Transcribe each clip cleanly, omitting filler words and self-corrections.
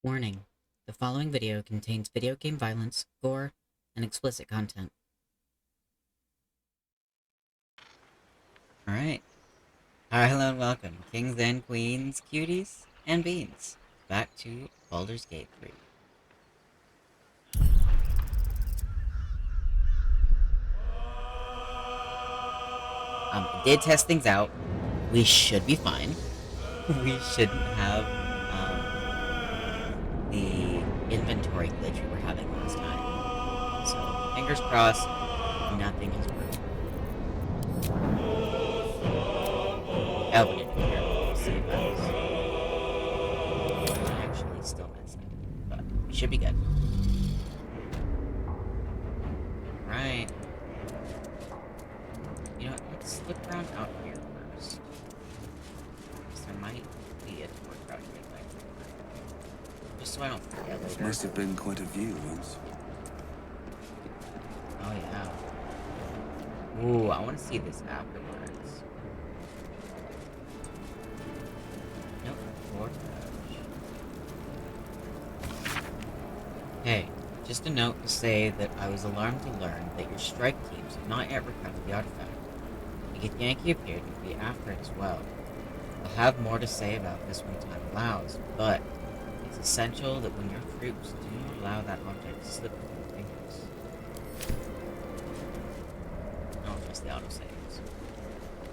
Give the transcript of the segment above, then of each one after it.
Warning: the following video contains video game violence, gore, and explicit content. Alright. Hello and welcome, kings and queens, cuties, and beans, back to Baldur's Gate 3. I did test things out. We should be fine. We shouldn't have, the inventory glitch we were having last time. So, fingers crossed, nothing is broken. Oh, we didn't care. We'll see if that was actually still messing. But we should be good. Right. You know what, let's look around out here first. Because there might be a door out here. Just so I don't forget later. Must have been quite a view once. Oh yeah. Ooh, I want to see this afterwards. Nope, forge. Hey, just a note to say that I was alarmed to learn that your strike teams have not yet recovered the artifact. The Githyanki appeared to be after it as well. I'll have more to say about this when time allows, but it's essential that when your troops do not allow that object to slip through your fingers. I don't trust the autosaves.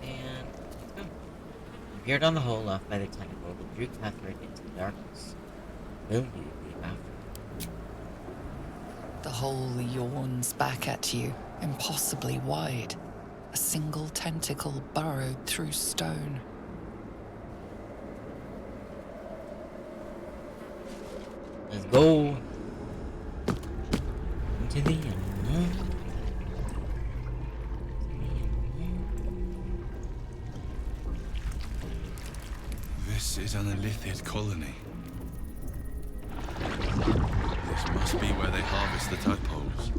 And let's go. You appeared on the hole left by the tentacle that drew Ketheric into the darkness. Will you leave after? The hole yawns back at you, impossibly wide. A single tentacle burrowed through stone. Let's go into the unknown. This is an illithid colony. This must be where they harvest the tadpoles.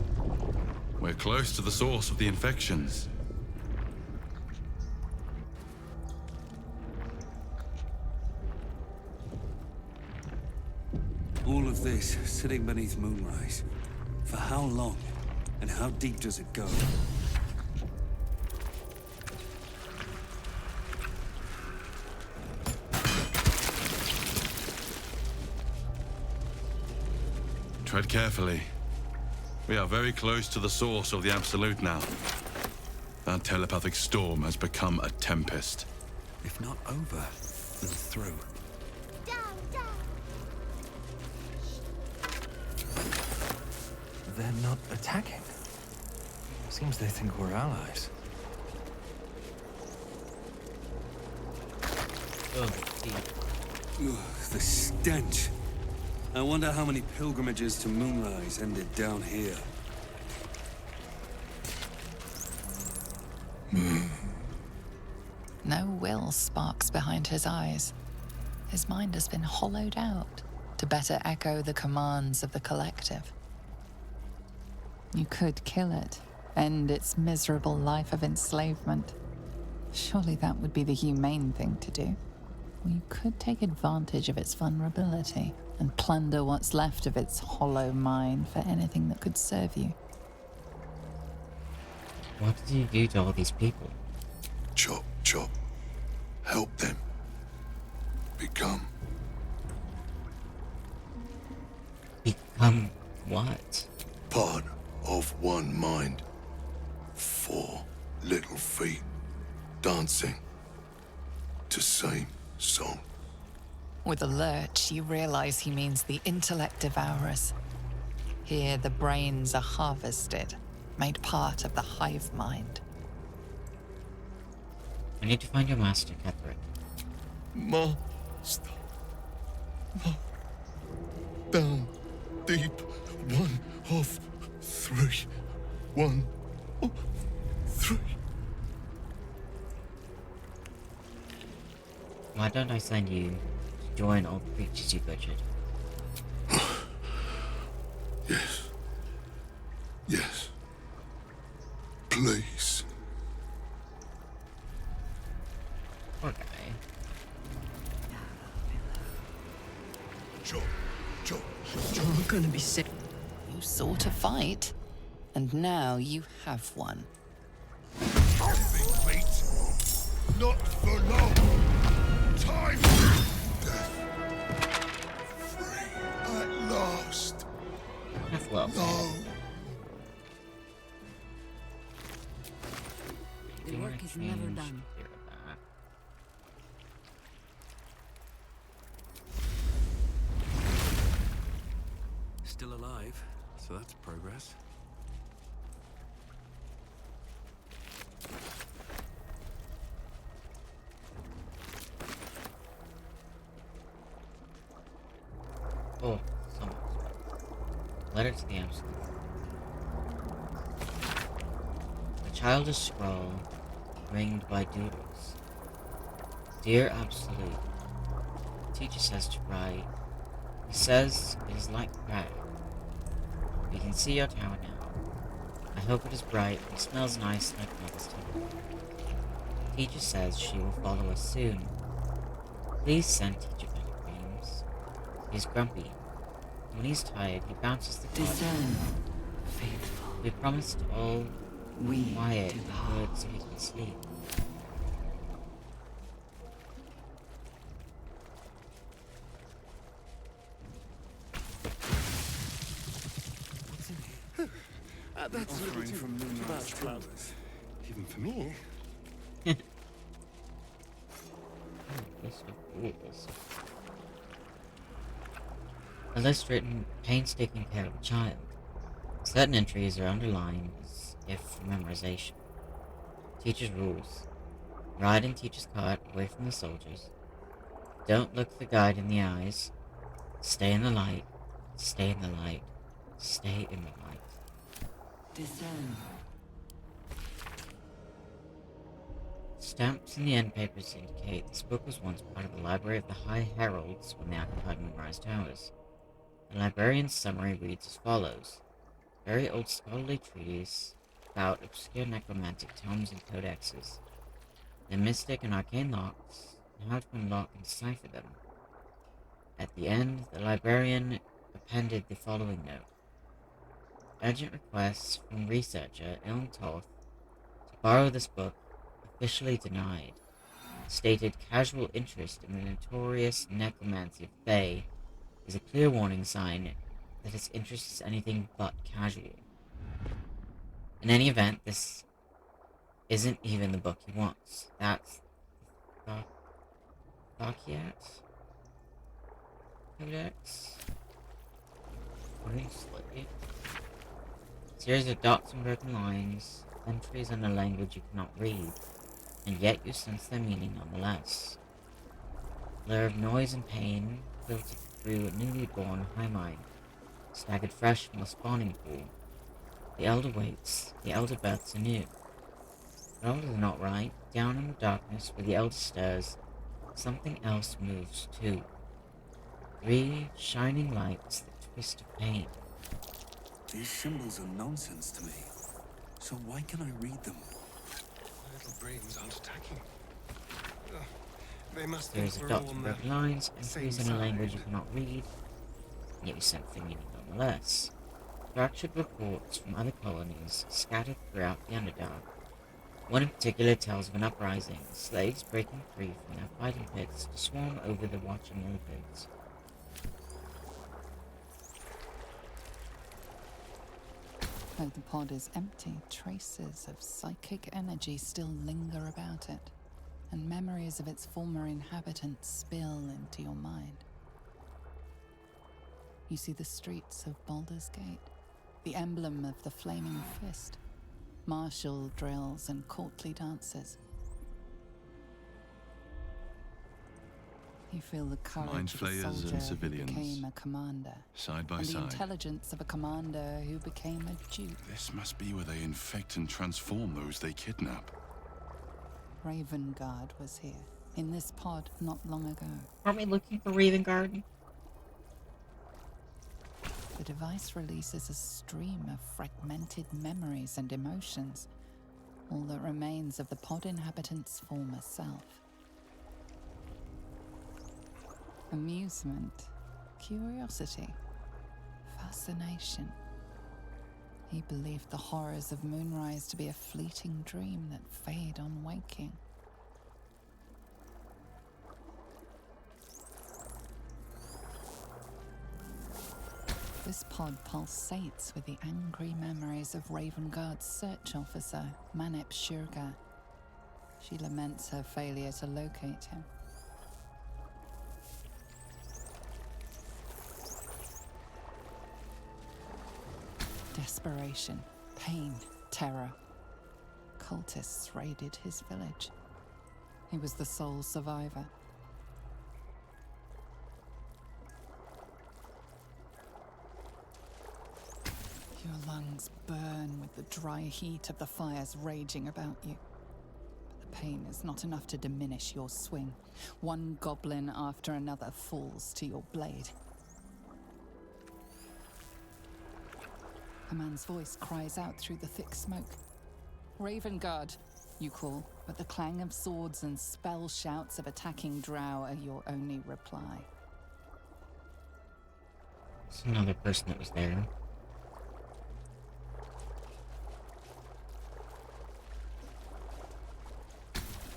We're close to the source of the infections. All of this sitting beneath moonrise. For how long? And how deep does it go? Tread carefully. We are very close to the source of the Absolute now. That telepathic storm has become a tempest. If not over, then through. They're not attacking. Seems they think we're allies. Oh, deep. Ugh, the stench. I wonder how many pilgrimages to Moonrise ended down here. No will sparks behind his eyes. His mind has been hollowed out to better echo the commands of the collective. You could kill it, end its miserable life of enslavement. Surely that would be the humane thing to do. Or you could take advantage of its vulnerability and plunder what's left of its hollow mind for anything that could serve you. What did you do to all these people? Chop, chop. Help them. Become. Become what? Part of one mind. 4 little feet. Dancing. To same song. With a lurch, you realize he means the intellect devourers. Here, the brains are harvested, made part of the hive mind. I need to find your master, Ketheric. Master. Down. Deep. 1 of 3. 1 of 3. Why don't I send you to join all the creatures you butchered? Yes. Yes. Please. Poor guy. Chop, chop. You're gonna be sick. You sought a fight, and now you have one. Living fate, not for long. Time. Death. Free at last. That's well. No. The work is never done. Still alive, so that's progress. Oh, someone. Letter to the Absolute. A childish scroll ringed by doodles. Dear Absolute, teacher says to write. He says it is like prayer. We can see your tower now. I hope it is bright and smells nice like Mother's temple. Teacher says she will follow us soon. Please send Teacher better dreams. He's grumpy. When he's tired, he bounces the card. Discern, faithful. We promised all We quiet do and the good so he can sleep. What's in here? That's a little too much, flowers. Even for me. List of rules. A list written painstaking care of a child. Certain entries are underlined as if for memorization. Teacher's rules. Ride in teacher's cart away from the soldiers. Don't look the guide in the eyes. Stay in the light. Stay in the light. Stay in the light. Discern. Stamps in the end papers indicate this book was once part of the library of the High Heralds when they occupied Moonrise Towers. The librarian's summary reads as follows. Very old scholarly treatise about obscure necromantic tomes and codexes, the mystic and arcane locks, and how to unlock and decipher them. At the end, the librarian appended the following note. Urgent requests from researcher Ilm Toth to borrow this book officially denied. Stated casual interest in the notorious necromancy of Thay is a clear warning sign that his interest is anything but casual. In any event, this isn't even the book he wants. That's Thakiat Codex. Obviously. Series of dots and broken lines, entries in a language you cannot read, and yet you sense their meaning nonetheless. Blur of noise and pain filtered through a newly born high mind, staggered fresh from the spawning pool. The elder waits, the elder births anew. But all is not right. Down in the darkness where the elder stirs, something else moves too. 3 shining lights that twist of pain. These symbols are nonsense to me. So why can I read them? My little brains aren't attacking. Ugh, they must think Series of we're dots all and on the broken lines, same entries in a language you side. cannot read, and yet you sense their meaning nonetheless. Fractured reports from other colonies scattered throughout the Underdark. One in particular tells of an uprising, slaves breaking free from their fighting pits to swarm over the watching millipedes. Though the pod is empty, traces of psychic energy still linger about it, and memories of its former inhabitants spill into your mind. You see the streets of Baldur's Gate, the emblem of the Flaming Fist, martial drills and courtly dances. You feel the courage Mind of a flayers and soldier who civilians, became a commander, side by and the side. intelligence of a commander who became a duke. This must be where they infect and transform those they kidnap. Raven Guard was here, in this pod not long ago. Aren't we looking for Raven Garden? The device releases a stream of fragmented memories and emotions, all that remains of the pod inhabitant's former self. Amusement, curiosity, fascination. He believed the horrors of moonrise to be a fleeting dream that fade on waking. This pod pulsates with the angry memories of Ravenguard's search officer, Manip Shurga. She laments her failure to locate him. Desperation, pain, terror. Cultists raided his village. He was the sole survivor. Your lungs burn with the dry heat of the fires raging about you. But the pain is not enough to diminish your swing. One goblin after another falls to your blade. A man's voice cries out through the thick smoke. Ravenguard, you call, but the clang of swords and spell shouts of attacking drow are your only reply. It's another person that was there.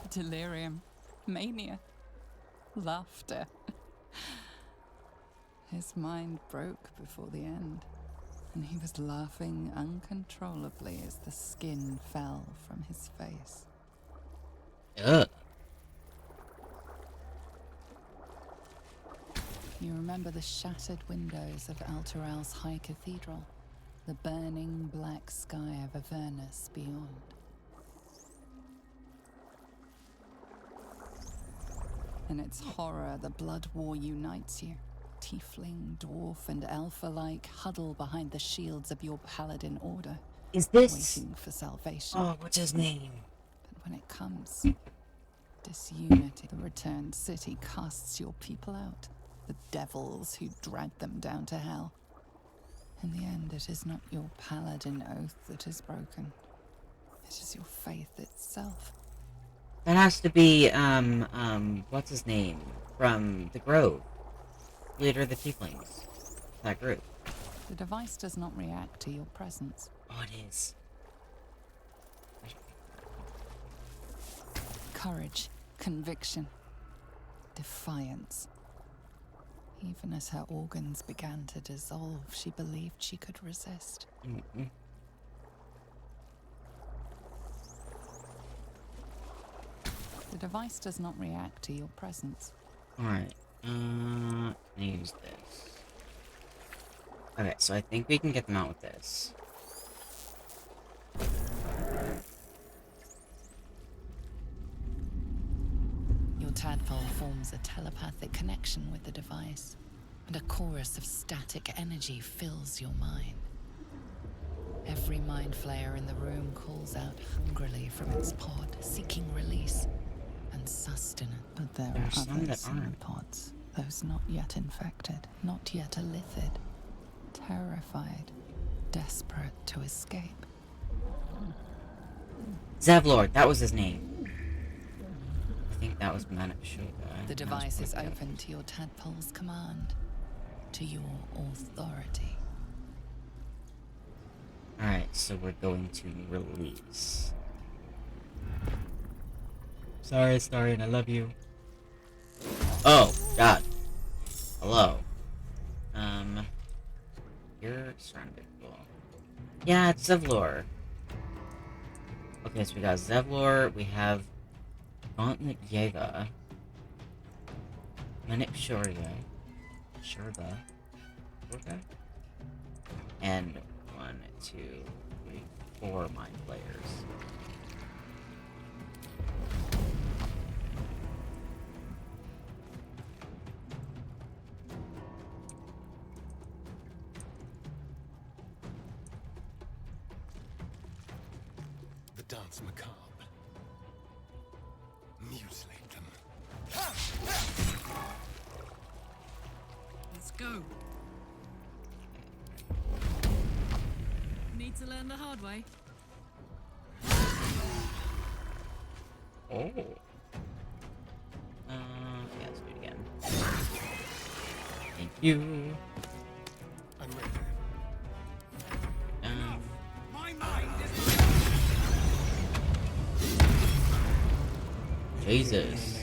Delirium, mania, laughter. His mind broke before the end, and he was laughing uncontrollably as the skin fell from his face. Ugh. You remember the shattered windows of Alteral's High Cathedral, the burning black sky of Avernus beyond. In its horror, the blood war unites you. Tiefling, dwarf, and elf alike huddle behind the shields of your paladin order, Is this... waiting for salvation. Oh, what's his name? But when it comes, disunity, the returned city casts your people out, the devils who dragged them down to hell. In the end, it is not your paladin oath that is broken. It is your faith itself. That has to be, what's his name? From the Grove. Leader of the Tieflings. That group. The device does not react to your presence. Oh, it is. Courage, conviction, defiance. Even as her organs began to dissolve, she believed she could resist. Mm-hmm. The device does not react to your presence. Alright. Use this. Okay, so I think we can get them out with this. Your tadpole forms a telepathic connection with the device, and a chorus of static energy fills your mind. Every mind flayer in the room calls out hungrily from its pod, seeking release and sustenance. But there There's are some others that in the aren't. pods, those not yet infected, not yet elithid, terrified, desperate to escape. Zevlord, that was his name. I think that was Manip Shurga. The device is open to your tadpole's command, to your authority. Alright, so we're going to release. Sorry, Starian, I love you. Oh, God. Hello. You're surrounded. Cool. Yeah, it's Zevlor. Okay, so we got Zevlor, we have Gauntlet Yeva, Manip Shurga, and 1, 2, 3, 4 mind players. The dance macabre. Mutilate them. Let's go. Need to learn the hard way. Oh. Yeah, let's do it again. Thank you. I'm ready. Jesus.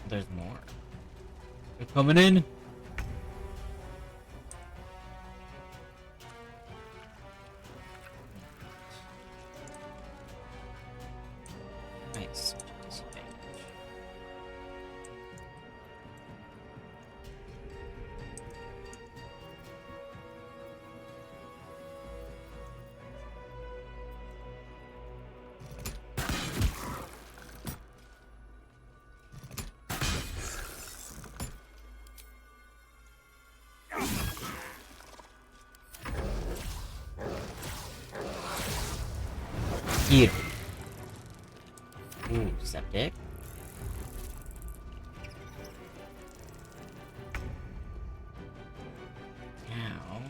There's more. They're coming in. Nice. Disadvantage. Here. Ooh, septic. Now.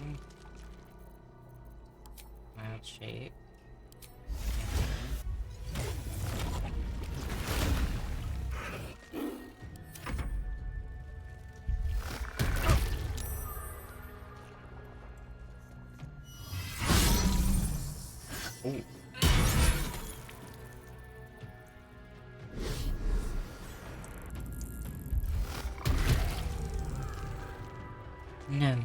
Wild shape. Ooh. No.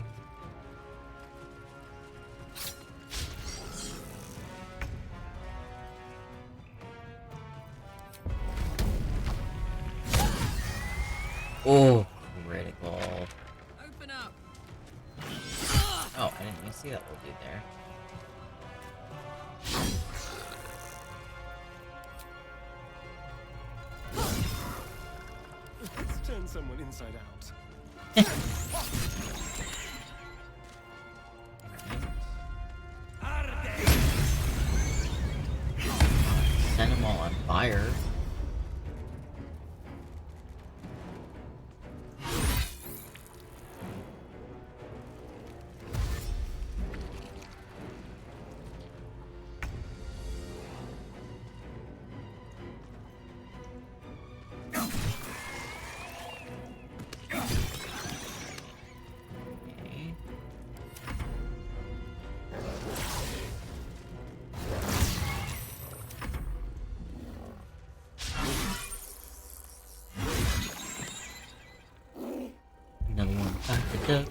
Oh, critical. Open up. Oh, I didn't even see that little dude there. Let's turn someone inside out. Set them all on fire. Okay. Another one back to duck.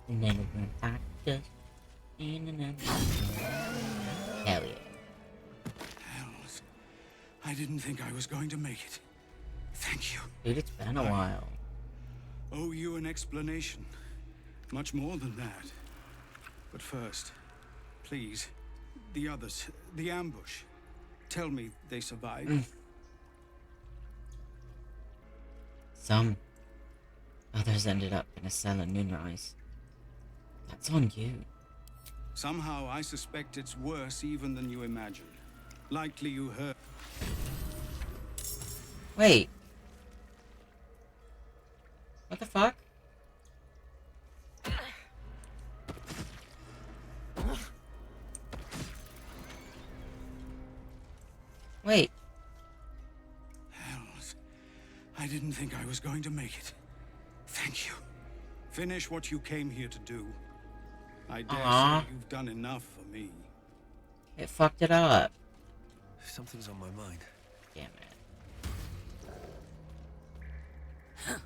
Another one back to duck. Hell yeah. Hells. I didn't think I was going to make it. Thank you. Dude, it's been a while. Owe you an explanation. Much more than that. But first, please, the others, the ambush. Tell me they survived. Some others ended up in a cell in Moonrise. That's on you. Somehow I suspect it's worse even than you imagine. Likely you heard. Wait. What the fuck? Wait. Hells. I didn't think I was going to make it. Thank you. Finish what you came here to do. I dare say you've done enough for me. It fucked it up. Something's on my mind. Damn it.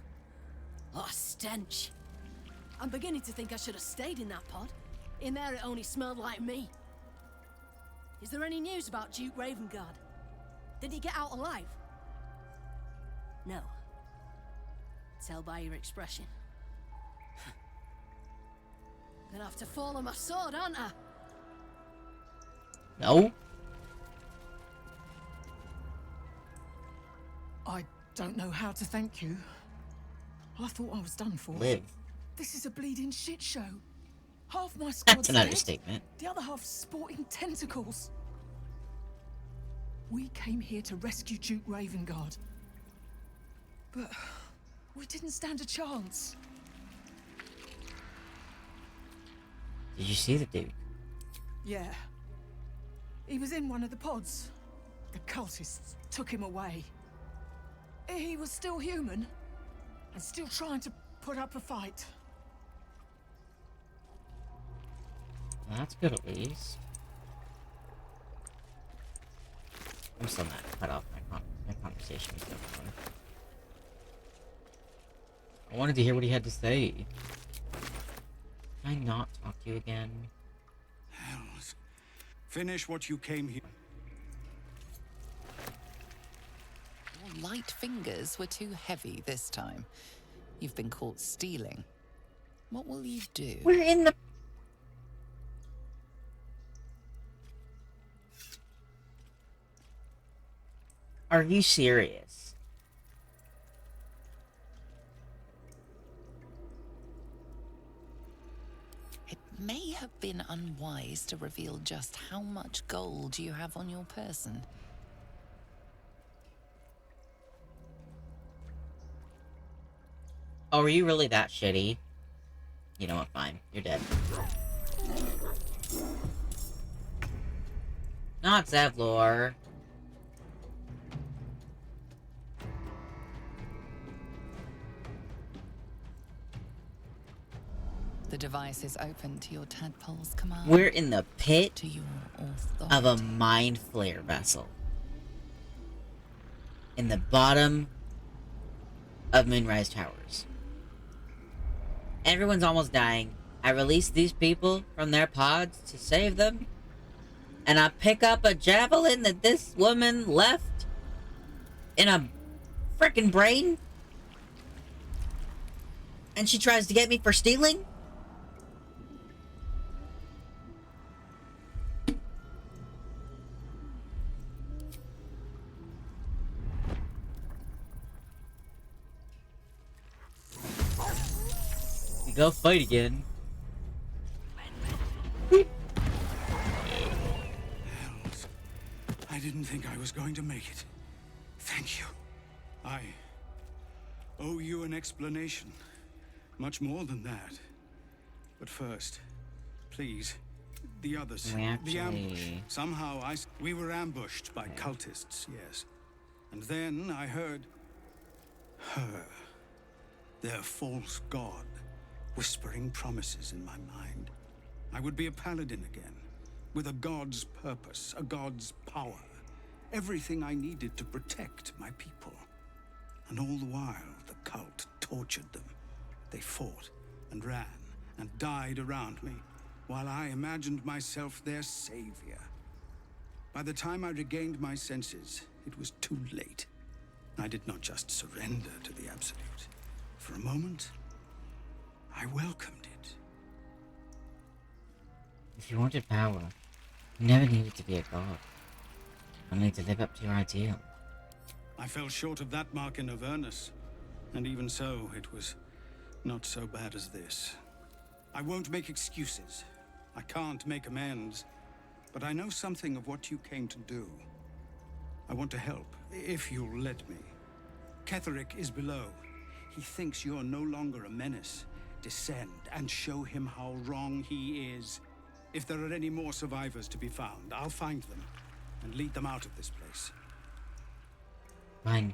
Oh, stench. I'm beginning to think I should have stayed in that pod. In there it only smelled like me. Is there any news about Duke Ravengard? Did he get out alive? No. Tell by your expression. Gonna have to fall on my sword, aren't I? No? I don't know how to thank you. I thought I was done for. Live. This is a bleeding shit show. Half my squad's That's an dead, understatement. the other half sporting tentacles. We came here to rescue Duke Ravengard. But we didn't stand a chance. Did you see the dude? Yeah. He was in one of the pods. The cultists took him away. He was still human, and still trying to put up a fight. Well, that's good at least. I'm still not cut off my conversation with everyone. I wanted to hear what he had to say. Can I not talk to you again? Hells. Finish what you came here. Your light fingers were too heavy this time. You've been caught stealing. What will you do? We're in the... Are you serious? It may have been unwise to reveal just how much gold you have on your person. Oh, are you really that shitty? You know what, fine. You're dead. Not Zevlor. The device is open to your tadpole's command. We're in the pit to your authority. of a mind flare vessel. In the bottom of Moonrise Towers. Everyone's almost dying. I release these people from their pods to save them. And I pick up a javelin that this woman left in a frickin' brain. And she tries to get me for stealing? Go fight again. Hells. I didn't think I was going to make it. Thank you. I owe you an explanation. Much more than that. But first, please, the others. The ambush. Somehow we were ambushed by cultists, yes. And then I heard her, their false god, whispering promises in my mind. I would be a paladin again, with a god's purpose, a god's power. Everything I needed to protect my people. And all the while, the cult tortured them. They fought and ran and died around me, while I imagined myself their savior. By the time I regained my senses, it was too late. I did not just surrender to the Absolute. For a moment, I welcomed it. If you wanted power, you never needed to be a god. Only to live up to your ideal. I fell short of that mark in Avernus, and even so, it was not so bad as this. I won't make excuses. I can't make amends, but I know something of what you came to do. I want to help, if you'll let me. Ketheric is below. He thinks you're no longer a menace. Descend and show him how wrong he is. If there are any more survivors to be found, I'll find them and lead them out of this place. Fine.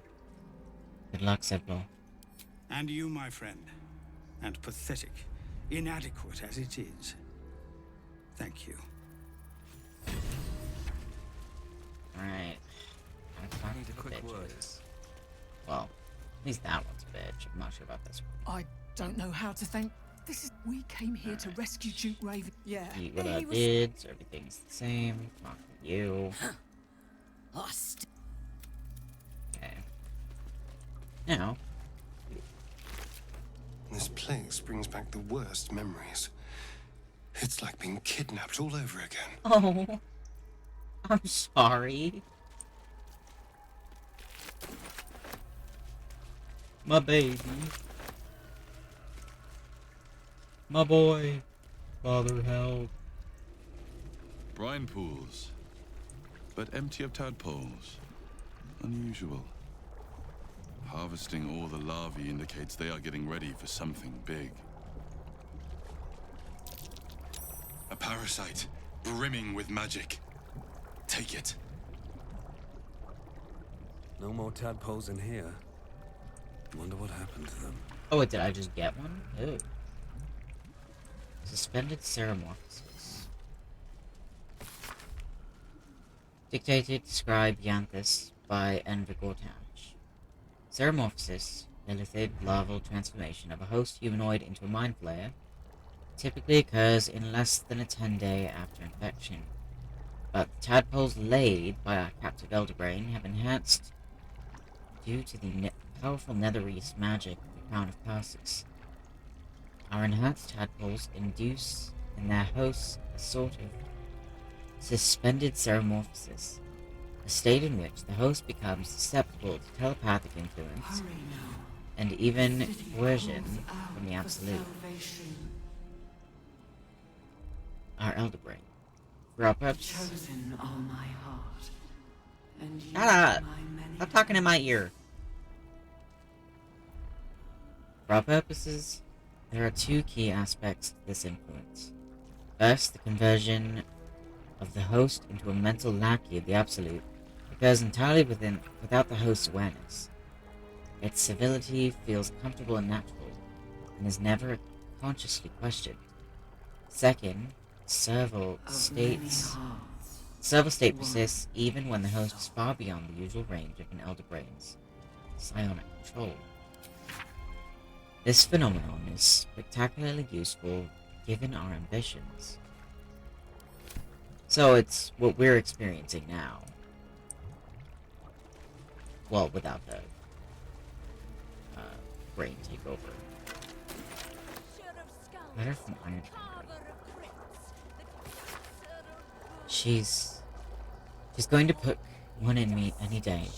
Good luck, Zevlor. And you, my friend. And pathetic, inadequate as it is. Thank you. Alright. I need a quick word. Well, at least that one's a bitch. I'm not sure about this one. I don't know how to thank. This is. We came here to rescue Duke Raven. Yeah. Eat what I did, so everything's the same. Not for you. Lost. Okay. Now. This place brings back the worst memories. It's like being kidnapped all over again. Oh. I'm sorry. My baby. My boy. Father, help. Brine pools, but empty of tadpoles. Unusual. Harvesting all the larvae indicates they are getting ready for something big. A parasite, brimming with magic. Take it. No more tadpoles in here. Wonder what happened to them. Oh, wait, did I just get one? Ooh. Suspended Ceramorphosis. Dictated, described Yanthus by Enver Gortash. Ceramorphosis, the lithid larval transformation of a host humanoid into a mind flayer, typically occurs in less than a 10-day after infection. But the tadpoles laid by our captive Elderbrain have enhanced due to the powerful netherese magic of the Crown of Persis. Our enhanced tadpoles induce in their hosts a sort of suspended ceramorphosis, a state in which the host becomes susceptible to telepathic influence and even coercion from the Absolute. Our Elderbrain. For our purposes. Chosen are my heart, and you Shut up! my many Stop talking in my ear. For our purposes, there are two key aspects to this influence. First, the conversion of the host into a mental lackey of the Absolute occurs entirely without the host's awareness. Its civility feels comfortable and natural, and is never consciously questioned. Second, serval state persists even when the host is far beyond the usual range of an Elderbrain's psionic control. This phenomenon is spectacularly useful given our ambitions. So it's what we're experiencing now. Well, without the brain takeover. Letter from Iron. She's going to put one in me any day.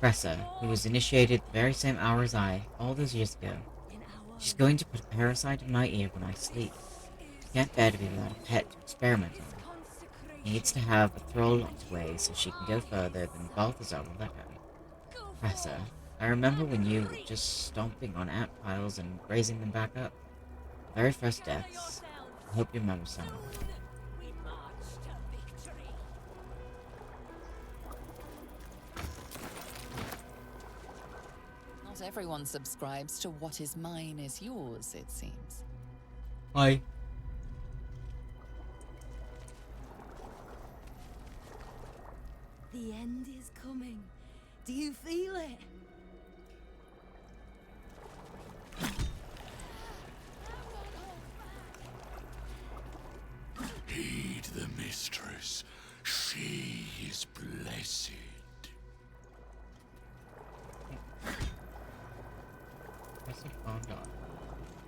Cressa, who was initiated the very same hour as I, all those years ago. She's going to put a parasite in my ear when I sleep. She can't bear to be without a pet to experiment on. Needs to have a thrall locked away so she can go further than Balthazar will let her. Cressa, I remember when you were just stomping on ant piles and raising them back up. The very first deaths. I hope you remember some. Not everyone subscribes to what is mine is yours, it seems. Hi. The end is coming. Do you feel it? Heed the mistress. She is blessed.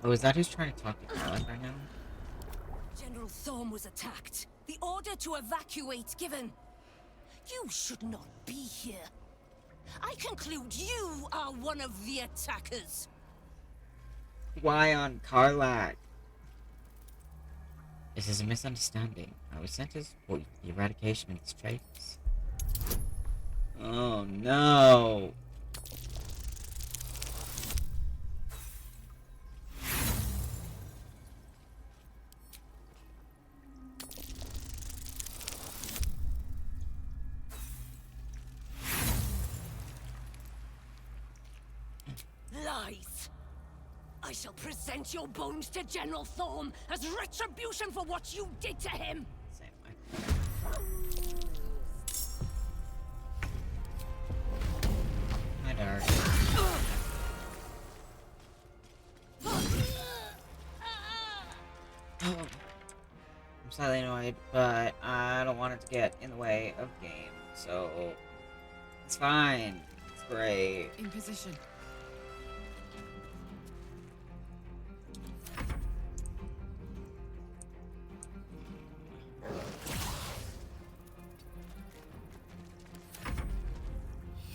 Oh, is that who's trying to talk to Ketheric right now? General Thorm was attacked. The order to evacuate given. You should not be here. I conclude you are one of the attackers. Why on Karlak? This is a misunderstanding. I was sent to support the eradication of its traitors. Oh no! Lies! I shall present your bones to General Thorm as retribution for what you did to him! Same way. Hi, Dark. I'm slightly annoyed, but I don't want it to get in the way of the game, so it's fine. It's great. In position.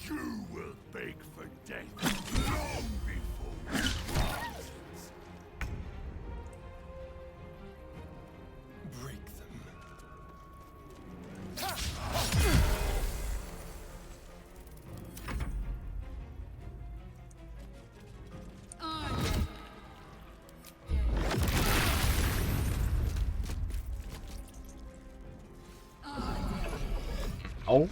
You will beg for death long before you rise. Break them. Oh.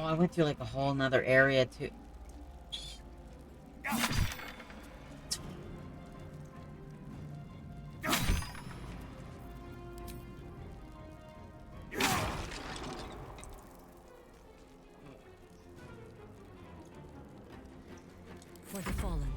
Oh, I went through like a whole nother area too. For the fallen.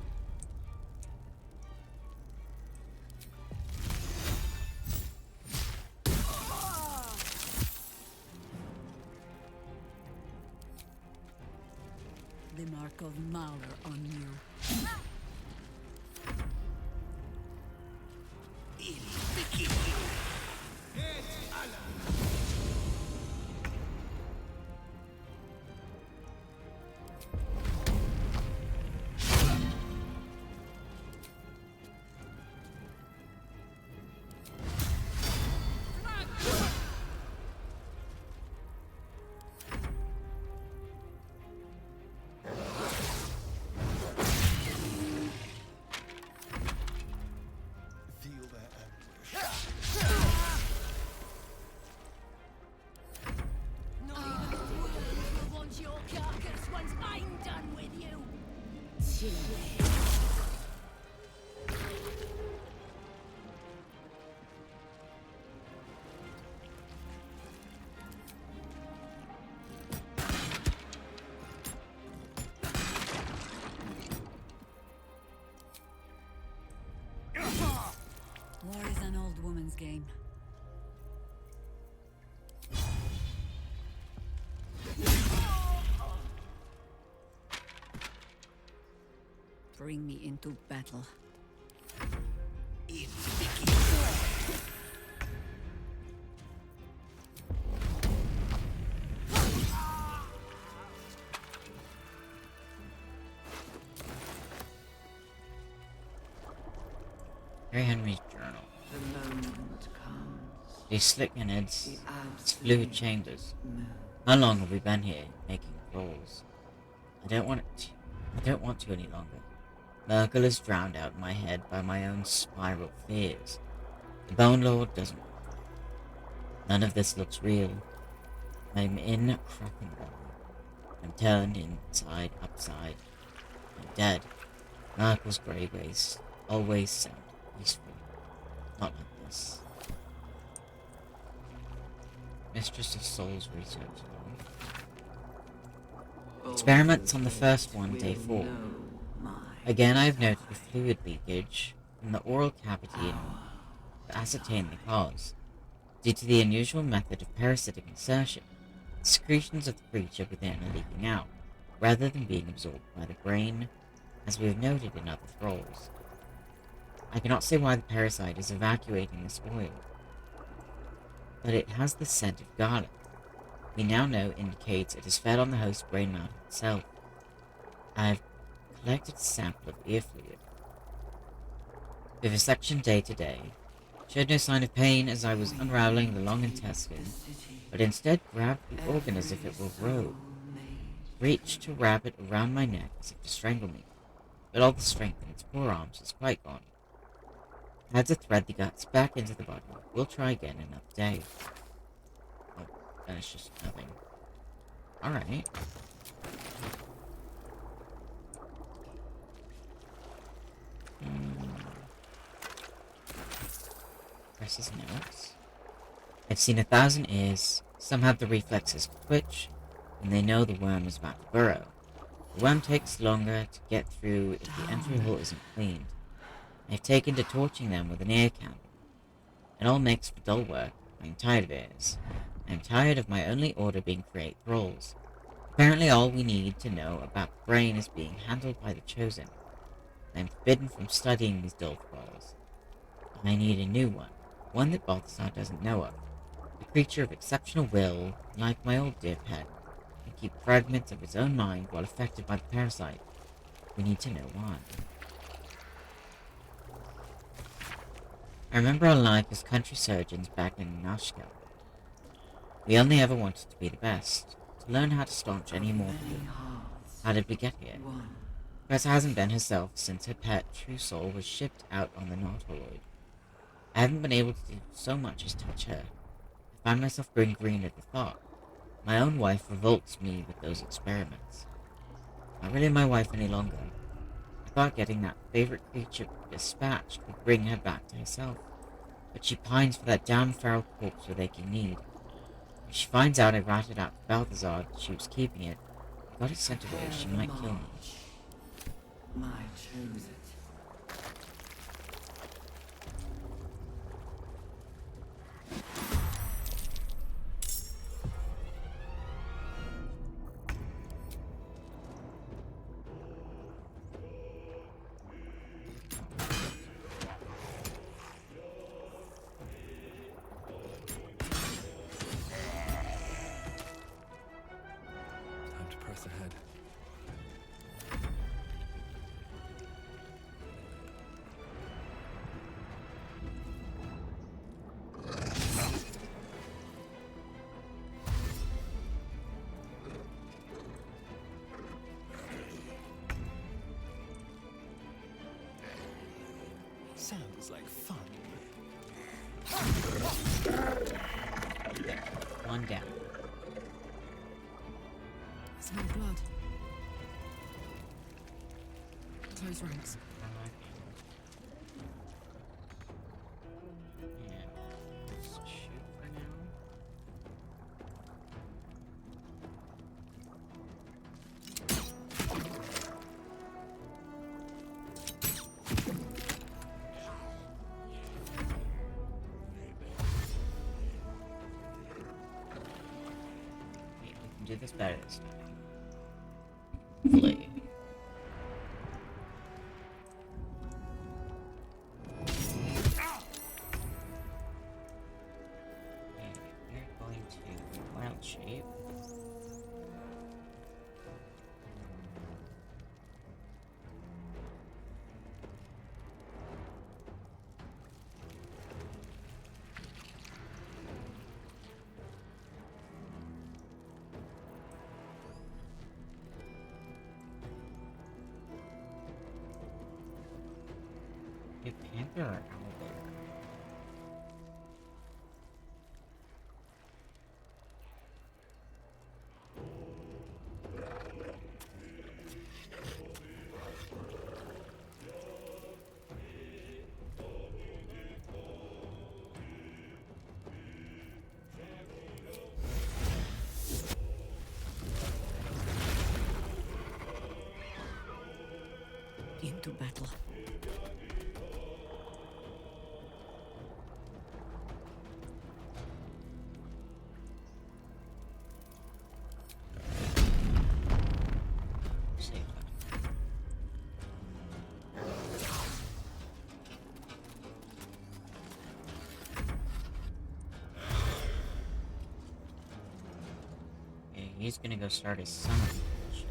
The mark of Mauler on you. War is an old woman's game. Bring me into battle. Harry Henry's journal. The moment comes. These slick innards, The these absolute fluid chambers. moon. How long have we been here, making calls? I don't want to any longer. Merkel is drowned out in my head by my own spiral fears. The Bone Lord doesn't. None of this looks real. I'm in Kraken Valley. I'm turned inside upside. I'm dead. Merkel's grey waste always sound peaceful. Not like this. Mistress of Souls Research Log. Experiments on the first one, day 4. Again, I have noted a fluid leakage from the oral cavity to ascertain the cause. Due to the unusual method of parasitic insertion, the secretions of the creature within are leaking out, rather than being absorbed by the brain, as we have noted in other thralls. I cannot say why the parasite is evacuating this oil, but it has the scent of garlic. We now know indicates it is fed on the host's brain matter itself. I have collected a sample of ear fluid. Vivisection day to day. Showed no sign of pain as I was unraveling the long intestine, but instead grabbed the organ as if it were rope. Reached to wrap it around my neck as if to strangle me, but all the strength in its forearms was quite gone. I had to thread the guts back into the body. We'll try again another day. Oh, and it's just nothing. Alright. Precious notes. I've seen 1,000 ears. Some have the reflexes to twitch, and they know the worm is about to burrow. The worm takes longer to get through if the entry hole isn't cleaned. I've taken to torching them with an ear candle. It all makes for dull work. I'm tired of ears. I'm tired of my only order being create thralls. Apparently all we need to know about the brain is being handled by the Chosen. I'm forbidden from studying these dull thralls. I need a new one that Balthasar doesn't know of. A creature of exceptional will, like my old dear pet, can keep fragments of its own mind while affected by the parasite. We need to know why. I remember our life as country surgeons back in Nashkel. We only ever wanted to be the best, to learn how to staunch any mortal wound. How did we get here? Professor hasn't been herself since her pet, True Soul, was shipped out on the Nautiloid. I haven't been able to do so much as touch her. I find myself growing green at the thought. My own wife revolts me with those experiments. Not really my wife any longer. I thought getting that favorite creature dispatched would bring her back to herself. But she pines for that damn feral corpse with aching need. If she finds out I ratted out Balthazar that she was keeping it, I got it sent away, she might kill me. Might choose it. Time to press ahead. Sounds like fun. One down. Smell blood. Close ranks. Yeah. Let's shoot for now. Wait, we can do this better this time. Hopefully. Okay, we're going to wild shape. A panther or owlbear? Into battle. Save that. Okay, he's gonna go start his summoning bullshit.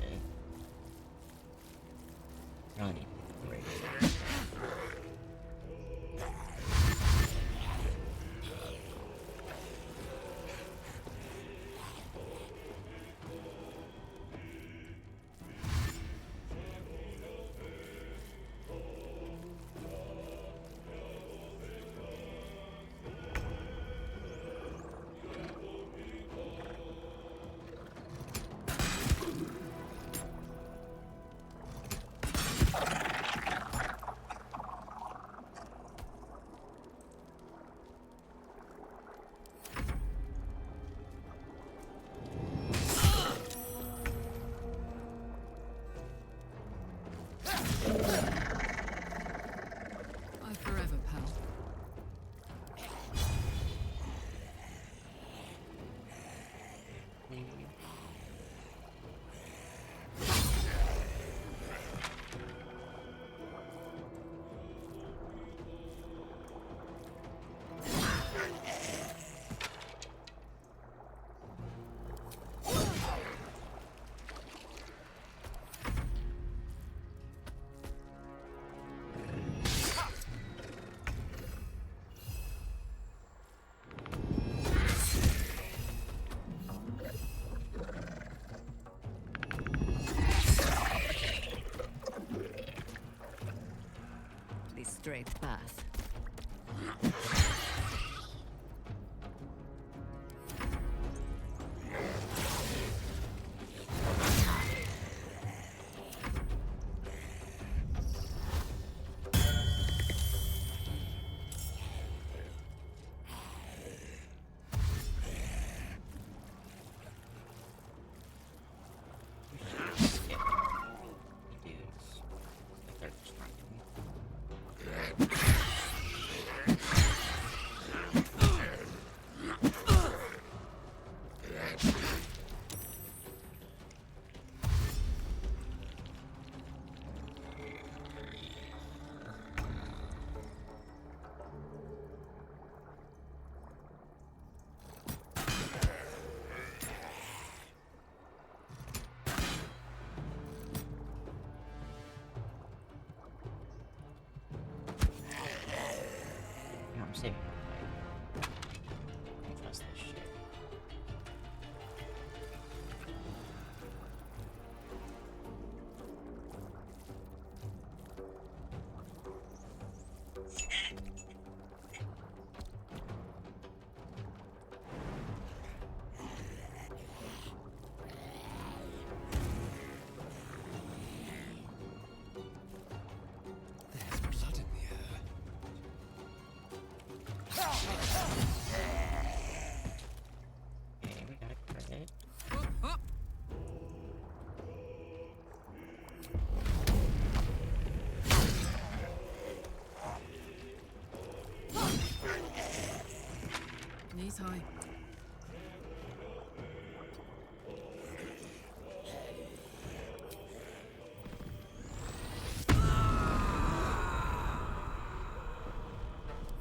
Really need to break it. I forever, pal. The straight path. saving my fight. I don't trust this shit. There's blood in the air. Okay, we got a credit. Knees high.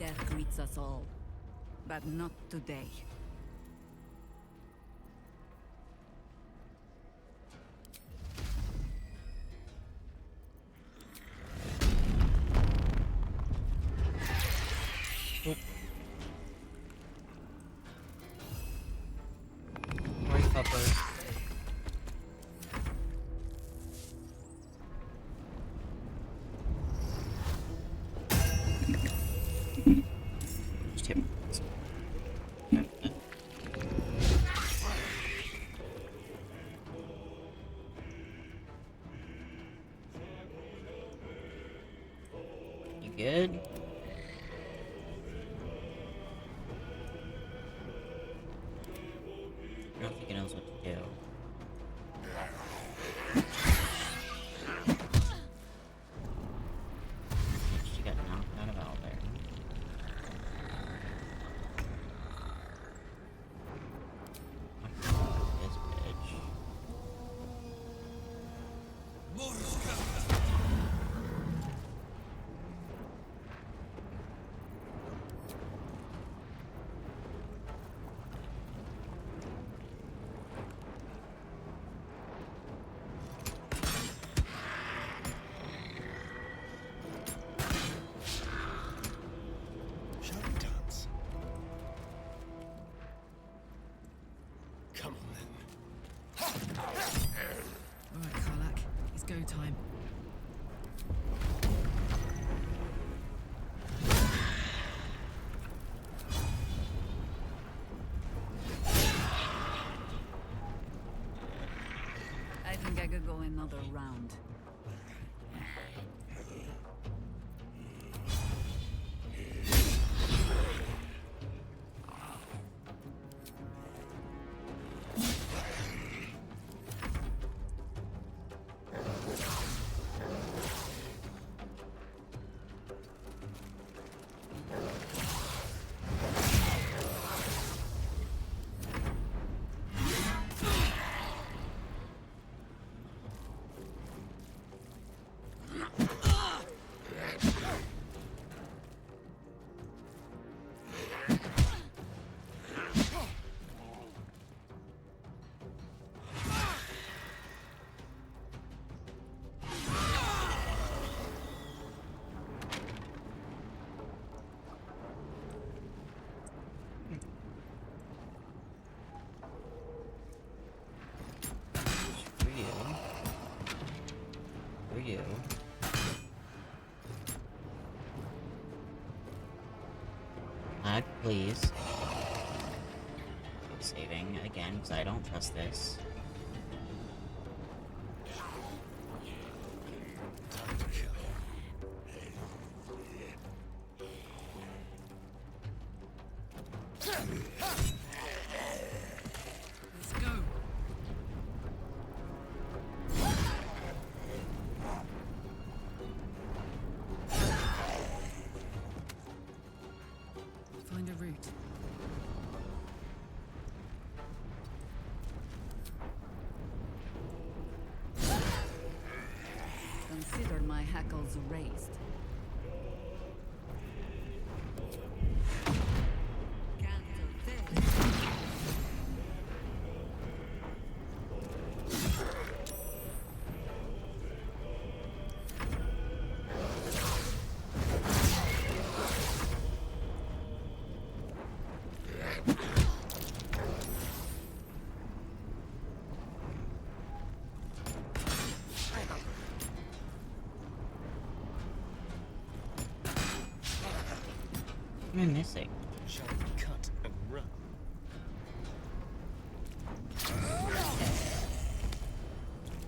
Death greets us all, but not today. Oop. Sorry, Pupper. Just hit me. You good? I don't think it knows what to do. She got knocked out of Baldur. This bitch. Shall we dance? Come on then. All right, Karlak. It's go time. I think I could go another round. For you. Please. Saving again, because I don't trust this. Time to kill. Let's go. Find a route. Consider my hackles raised. Cancel this. am I missing? Shall we cut and run?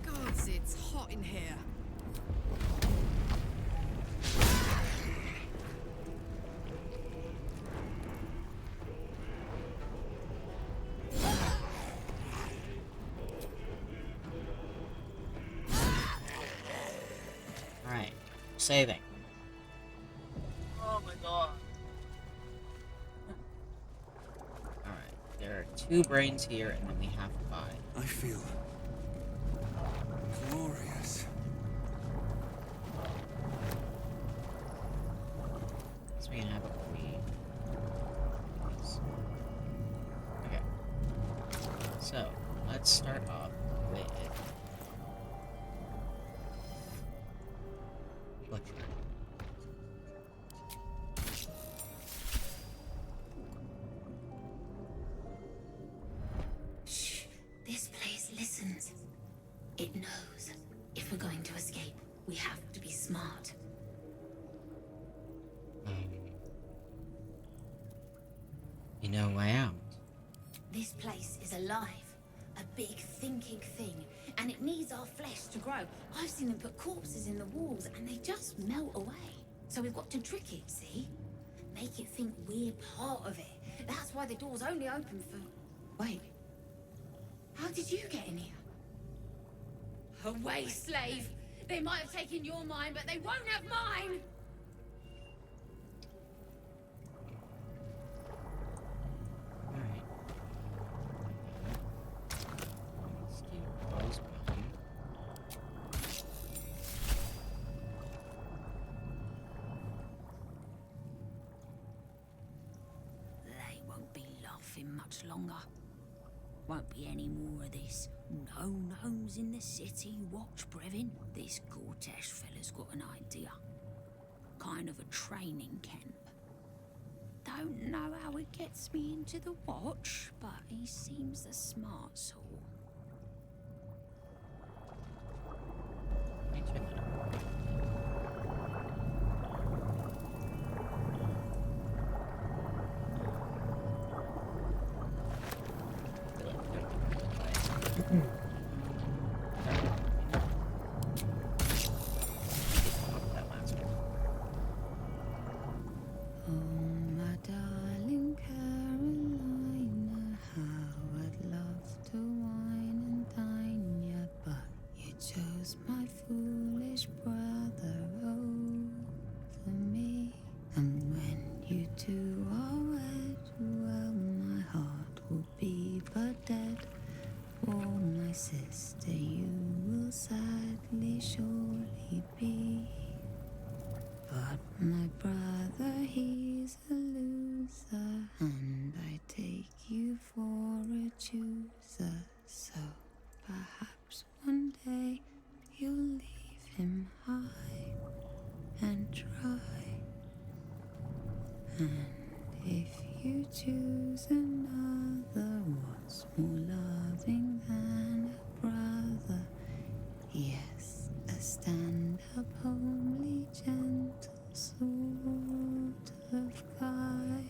Gods, it's hot in here. Alright, saving. Oh my god. Alright, there are 2 brains here, and then we have 5. I feel glorious. So we can have a queen. Okay. So, let's start off with butcher. Shh. This place listens. It knows. If we're going to escape, we have to be smart. You know who I am? This place is alive. A big thinking thing. And it needs our flesh to grow. I've seen them put corpses in the walls and they just melt away. So we've got to trick it, see? Make it think we're part of it. That's why the door's only open for... Wait. How did you get in here? Away, slave! They might have taken your mind, but they won't have mine! Alright. Let's do those one. They won't be laughing much longer. Won't be any more of this. No gnomes in the city. Watch, Brevin. This Gortash fella's got an idea. Kind of a training camp. Don't know how it gets me into the watch, but he seems the smart sort. Let me turn that up. That last one. Oh, my darling Carolina, how I'd love to wine and dine ya, but you chose my foolish brother over me. And when you two are wed, well, my heart will be but dead. For my sister, you will sadly surely be. But my brother, he's a loser, and I take you for a chooser. So perhaps one day you'll leave him high and dry. And if you choose another, what's more loving than a brother? Yes, a stand-up, homely, gentle sort of guy.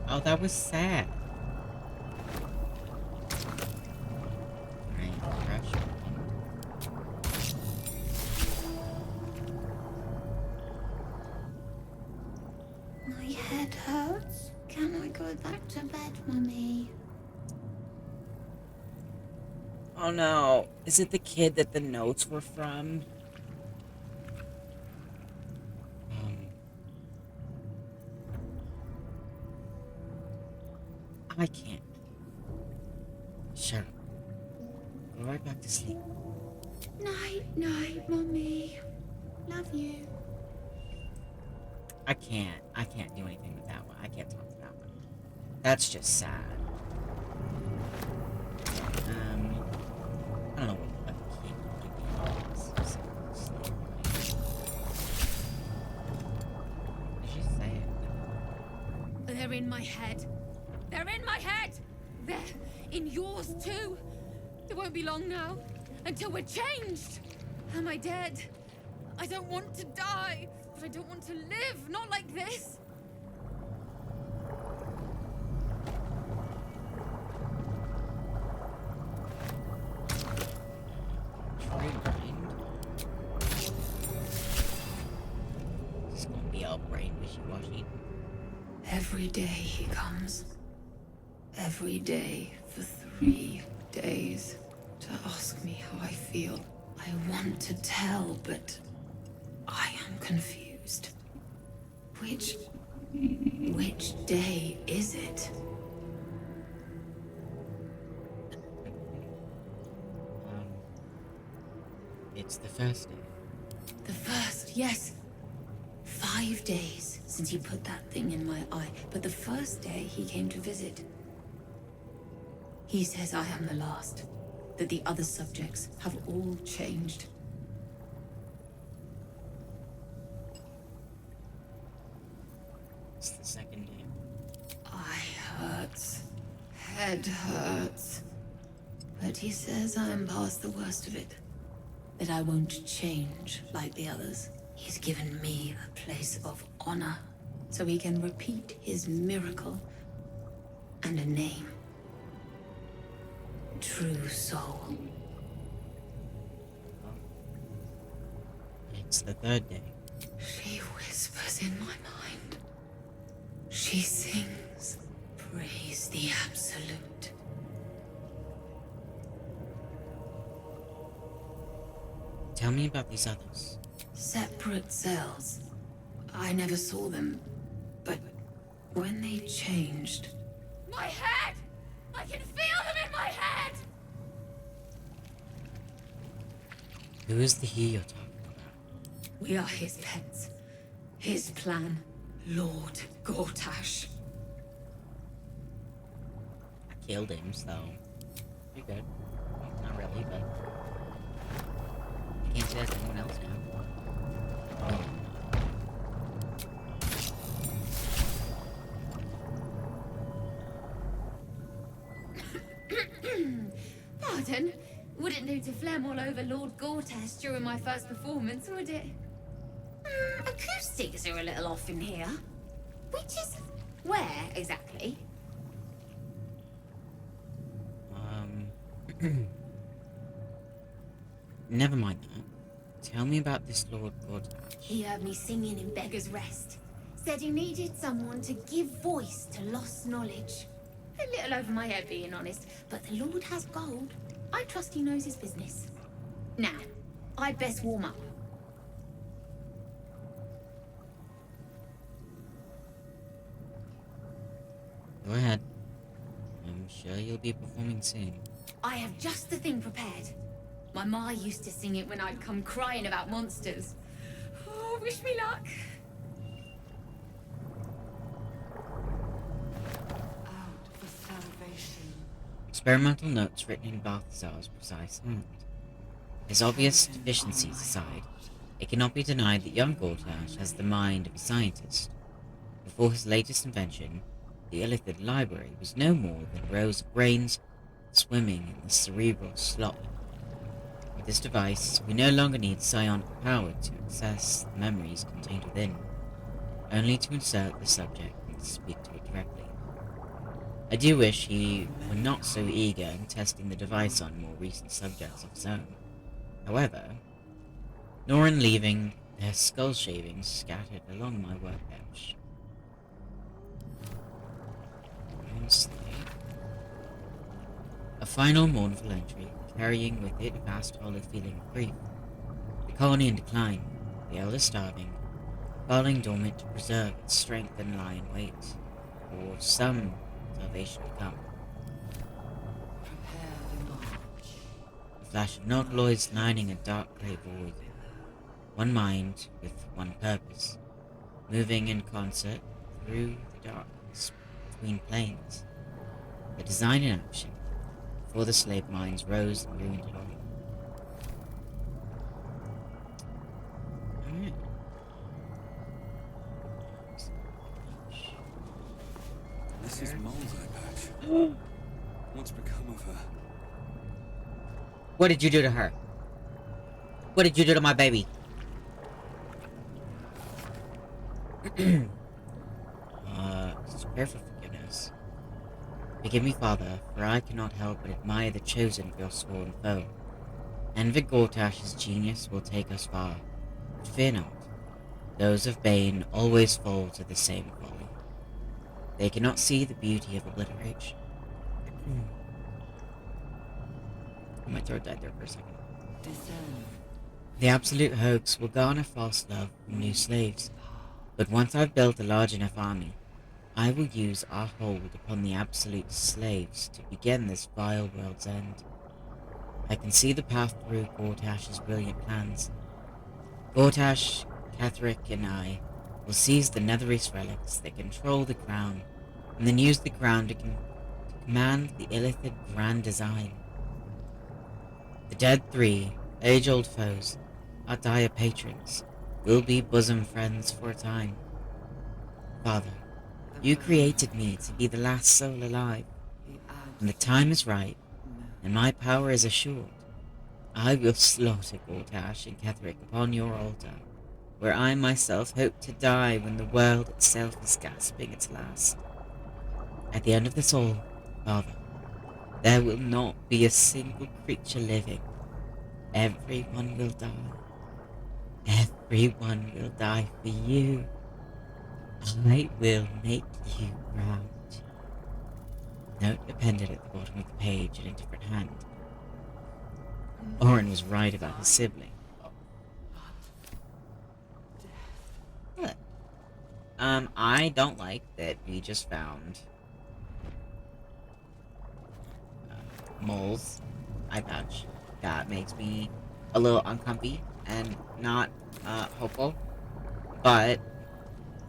Oh, that was sad. Alright, crash. My head hurts. Can I go back to bed, Mummy? Oh no. Is it the kid that the notes were from? I can't. Shut up. Go right back to sleep. Night, night, Mummy. Love you. I can't do anything with that one. I can't talk to that one. That's just sad. I don't know what a kid would give me. It's sleep. Did she say it? They're in my head. They're in my head. They're in yours too. It won't be long now until we're changed. Am I dead? I don't want to die, but I don't want to live. Not like this. It's gonna be all brain wishy-washy. Every day he comes. Every day for 3 days to ask me how I feel. I want to tell, but I am confused. Which day is it? It's the first day. The first, yes. 5 days since he put that thing in my eye, but the first day he came to visit. He says I am the last, that the other subjects have all changed. It's the second day. Eye hurts, head hurts. But he says I am past the worst of it. That I won't change like the others. He's given me a place of honor, so he can repeat his miracle and a name. True soul. It's the third day. She whispers in my mind. She sings, praise the absolute. Tell me about these others. Separate cells. I never saw them, but when they changed... My head! I can feel them in my head! Who is the he you're talking about? We are his pets. His plan. Lord Gortash. I killed him, so... You're good. Well, not really, but... I can't say that's anyone else now. No. Pardon? Wouldn't do to phlegm all over Lord Gortash during my first performance, would it? Acoustics are a little off in here. Which is... where, exactly? Never mind that. Tell me about this Lord Gortash. He heard me singing in Beggar's Rest. Said he needed someone to give voice to lost knowledge. A little over my head, being honest, but the Lord has gold. I trust he knows his business. Now, I'd best warm up. Go ahead. I'm sure you'll be performing soon. I have just the thing prepared. My ma used to sing it when I'd come crying about monsters. Oh, wish me luck. Out for salvation. Experimental notes written in Balthazar's precise hand. His obvious deficiencies aside, it cannot be denied that young Gortash has the mind of a scientist. Before his latest invention, the Illithid library was no more than rows of brains swimming in the cerebral slot. With this device, we no longer need psionic power to access the memories contained within, only to insert the subject and speak to it directly. I do wish he were not so eager in testing the device on more recent subjects of his own. However, nor in leaving their skull shavings scattered along my workbench. A final mournful entry, carrying with it a vast hollow feeling of grief. The colony in decline, the eldest starving, falling dormant to preserve its strength and lie in wait, for some salvation to come. Prepare the march. A flash of nautiloids lining a dark grey void. One mind with one purpose, moving in concert through the darkness between planes. The design in action, before the slave mines rose and ruined it all. Alright. This is Mole's eye patch. What's become of her? What did you do to her? What did you do to my baby? Prepare for forgiveness. Forgive me, Father, for I cannot help but admire the chosen of your sworn foe. Envid Gortash's genius will take us far. But fear not. Those of Bane always fall to the same folly. They cannot see the beauty of obliteration. My throat died there for a second. The absolute hoax will garner false love from new slaves. But once I've built a large enough army, I will use our hold upon the absolute slaves to begin this vile world's end. I can see the path through Gortash's brilliant plans. Gortash, Ketheric, and I will seize the Netherese relics that control the crown, and then use the crown to command the Illithid grand design. The dead three, age-old foes, our dire patrons, will be bosom friends for a time. Father, you created me to be the last soul alive. When the time is right, and my power is assured, I will slaughter Gortash and Ketheric upon your altar, where I myself hope to die when the world itself is gasping its last. At the end of this all, Father, there will not be a single creature living. Everyone will die. Everyone will die for you. I will make you proud. Note appended at the bottom of the page in a different hand. Orin was right about his sibling. Look. I don't like that we just found moles eye patch. That makes me a little uncomfy and not hopeful. But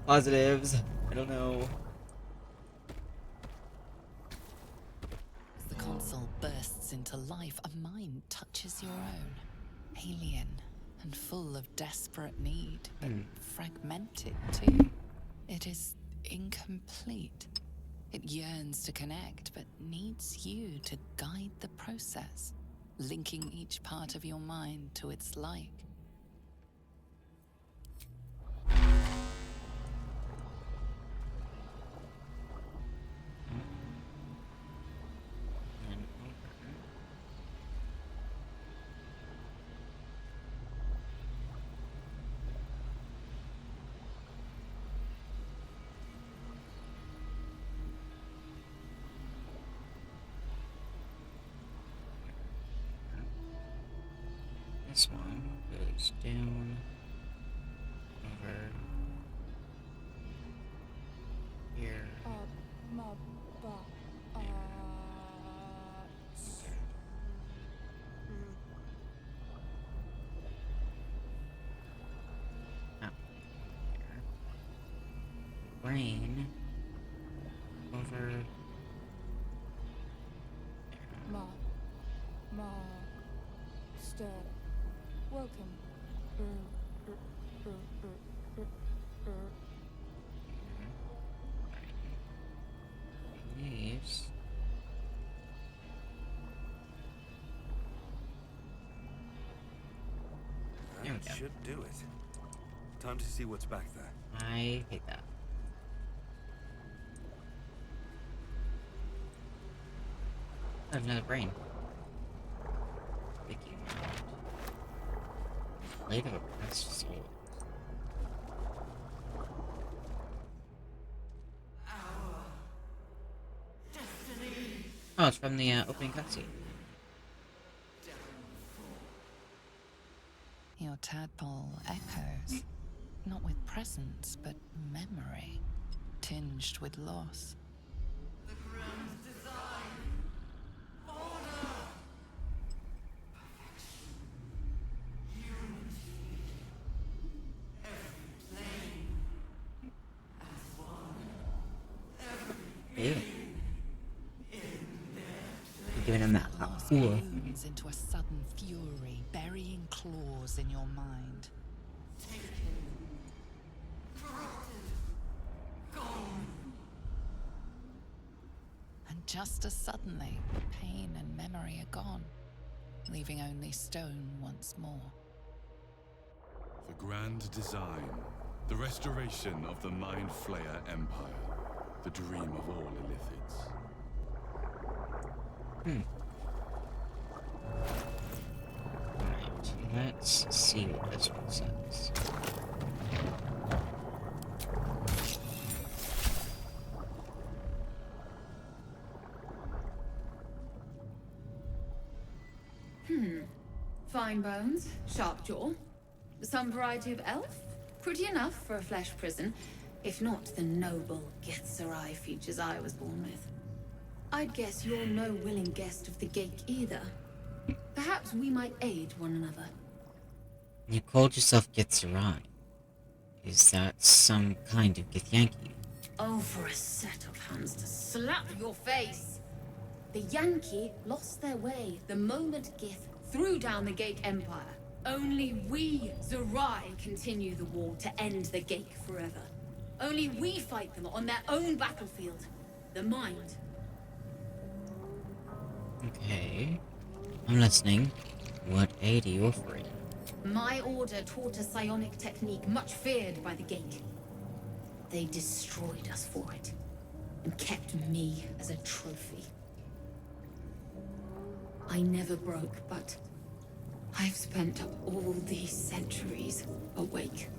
positives, I don't know. As the console bursts into life, a mind touches your own. Alien and full of desperate need, but fragmented too. It is incomplete. It yearns to connect, but needs you to guide the process, linking each part of your mind to its like. This one goes down over here. Brain over Welcome. leaves. That should do it. Time to see what's back there. I hate that. I have another brain. Vicky Round. Blade of Oppressed Soul. Oh, it's from the opening cutscene. Your tadpole echoes, not with presence, but memory, tinged with loss. The grand design. Order. Perfection. Unity. Every plane. As one. Every Ew. in their You're giving him that Loss cool. balloons into a sudden fury, burying claws in your mind. And just as suddenly, pain and memory are gone, leaving only stone once more. The grand design. The restoration of the Mind Flayer Empire. The dream of all Illithids. Alright, let's see what this one says. Fine bones, sharp jaw, some variety of elf. Pretty enough for a flesh prison, if not the noble Ketheric features I was born with. I'd guess you're no willing guest of the Gate either. Perhaps we might aid one another. You called yourself Ketheric. Is that some kind of Githyanki? Oh, for a set of hands to slap your face! The Yankee lost their way the moment Gith threw down the Gate Empire. Only we, Zerai, continue the war to end the Gate forever. Only we fight them on their own battlefield. The Mind. Okay. I'm listening. What aid are you offering? My order taught a psionic technique much feared by the Gate. They destroyed us for it, and kept me as a trophy. I never broke, but I've spent all these centuries awake,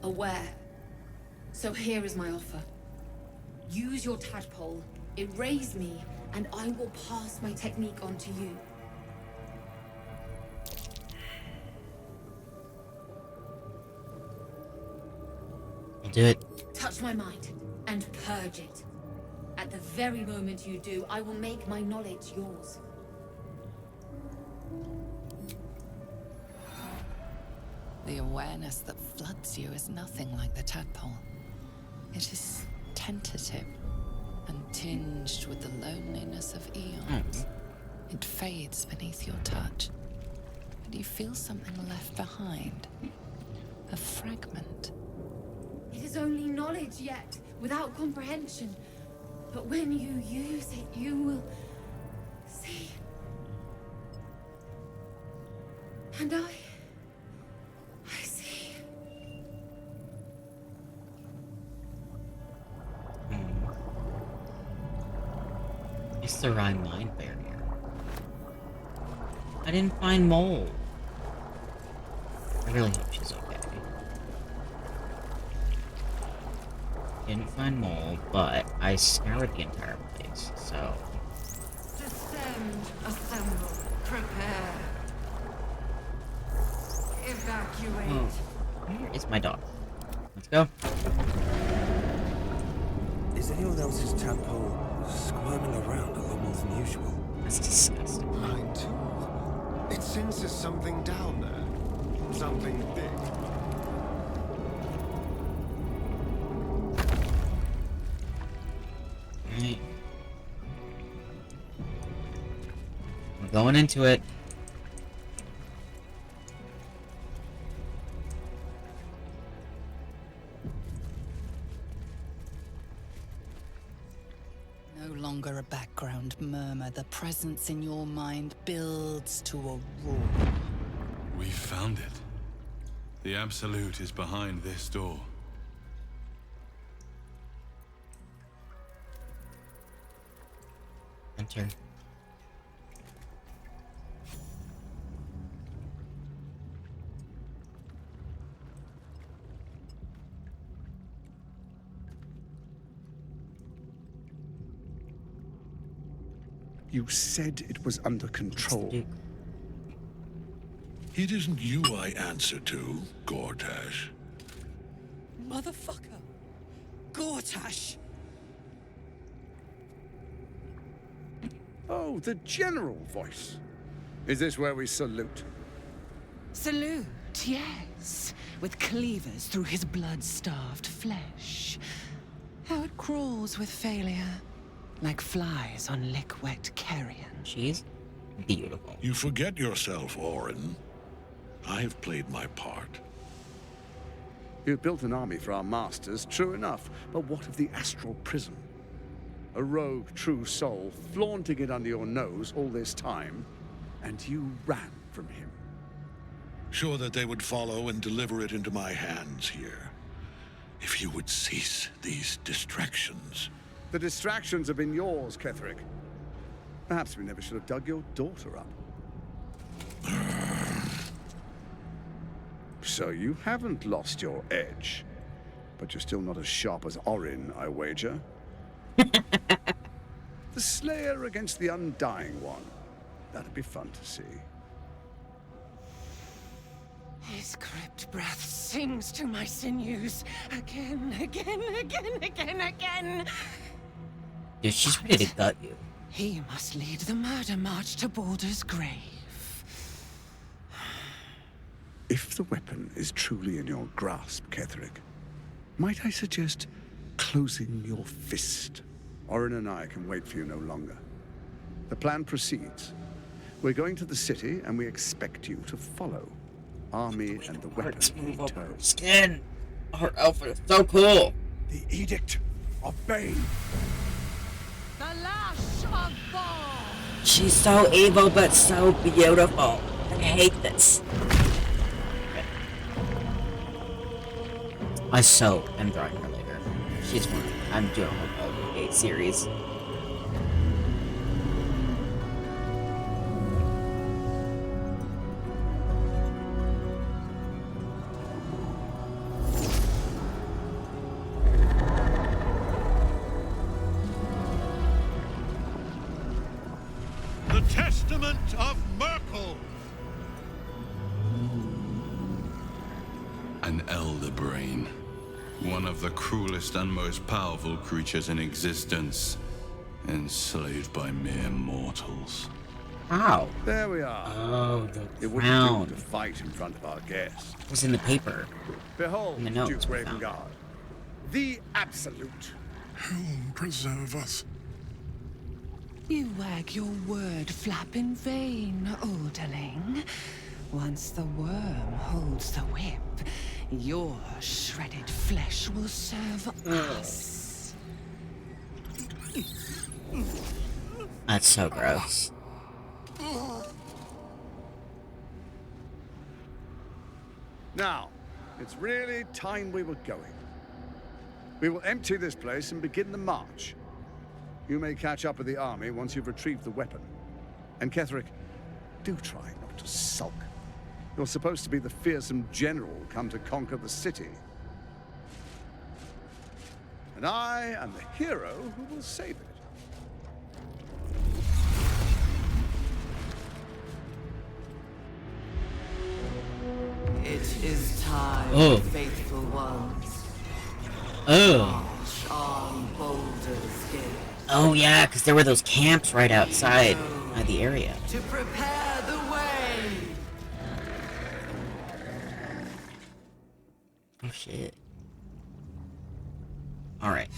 aware. So here is my offer. Use your tadpole, erase me, and I will pass my technique on to you. I'll do it. Touch my mind, and purge it. At the very moment you do, I will make my knowledge yours. The awareness that floods you is nothing like the tadpole. It is tentative and tinged with the loneliness of eons. It fades beneath your touch, and you feel something left behind. A fragment. It is only knowledge yet, without comprehension. But when you use it, you will see. And I see. It's the Rhine mind barrier. I didn't find Mole. I really hope she's okay. Didn't find Mole, but I scoured the entire place, so... Descend, assemble, prepare. Evacuate. Oh, where is my dog? Let's go. Is anyone else's tadpole squirming around a lot more than usual? That's disgusting. Mine too. It senses something down there. Something big. Alright. We're going into it. No longer a background murmur, the presence in your mind builds to a roar. We found it. The Absolute is behind this door. Enter. You said it was under control. It isn't you I answer to, Gortash. Motherfucker! Gortash! Oh, the general voice. Is this where we salute? Salute, yes. With cleavers through his blood-starved flesh. How it crawls with failure. Like flies on lick-wet carrion. She's beautiful. You forget yourself, Orin. I have played my part. You've built an army for our masters, true enough. But what of the astral prison? A rogue true soul flaunting it under your nose all this time, and you ran from him. Sure that they would follow and deliver it into my hands here. If you would cease these distractions. The distractions have been yours, Ketheric. Perhaps we never should have dug your daughter up. So you haven't lost your edge, but you're still not as sharp as Orin, I wager. The Slayer against the Undying One. That'd be fun to see. His crypt breath sings to my sinews. Again. Dude, she's ready to gut you. He must lead the murder march to Baldur's grave. If the weapon is truly in your grasp, Ketheric, might I suggest closing your fist? Orin and I can wait for you no longer. The plan proceeds. We're going to the city, and we expect you to follow. Army and the weapon in tow. Skin! Her outfit is so cool! The Edict of Bane. The lash of Baldur. She's so evil, but so beautiful. I hate this. I so am drawing her later. She's fun. I'm doing a whole 8 series. The Testament of Merkel! An elder brain. One of the cruelest and most powerful creatures in existence. Enslaved by mere mortals. How? There we are. Oh, the It crown. wouldn't do to fight in front of our guests. It was in the paper. Behold, In the notes Duke we found. Ravengard. The Absolute. Whom preserve us? You wag your word flap in vain, Alderling. Once the worm holds the whip, your shredded flesh will serve us. That's so gross. Now, it's really time we were going. We will empty this place and begin the march. You may catch up with the army once you've retrieved the weapon. And Ketheric, do try not to sulk. You're supposed to be the fearsome general come to conquer the city. And I am the hero who will save it. It is time, Oh. faithful ones. Oh. March on Baldur's Gate Oh yeah, because there were those camps right outside the area. to prepare the way. Oh shit. Alright.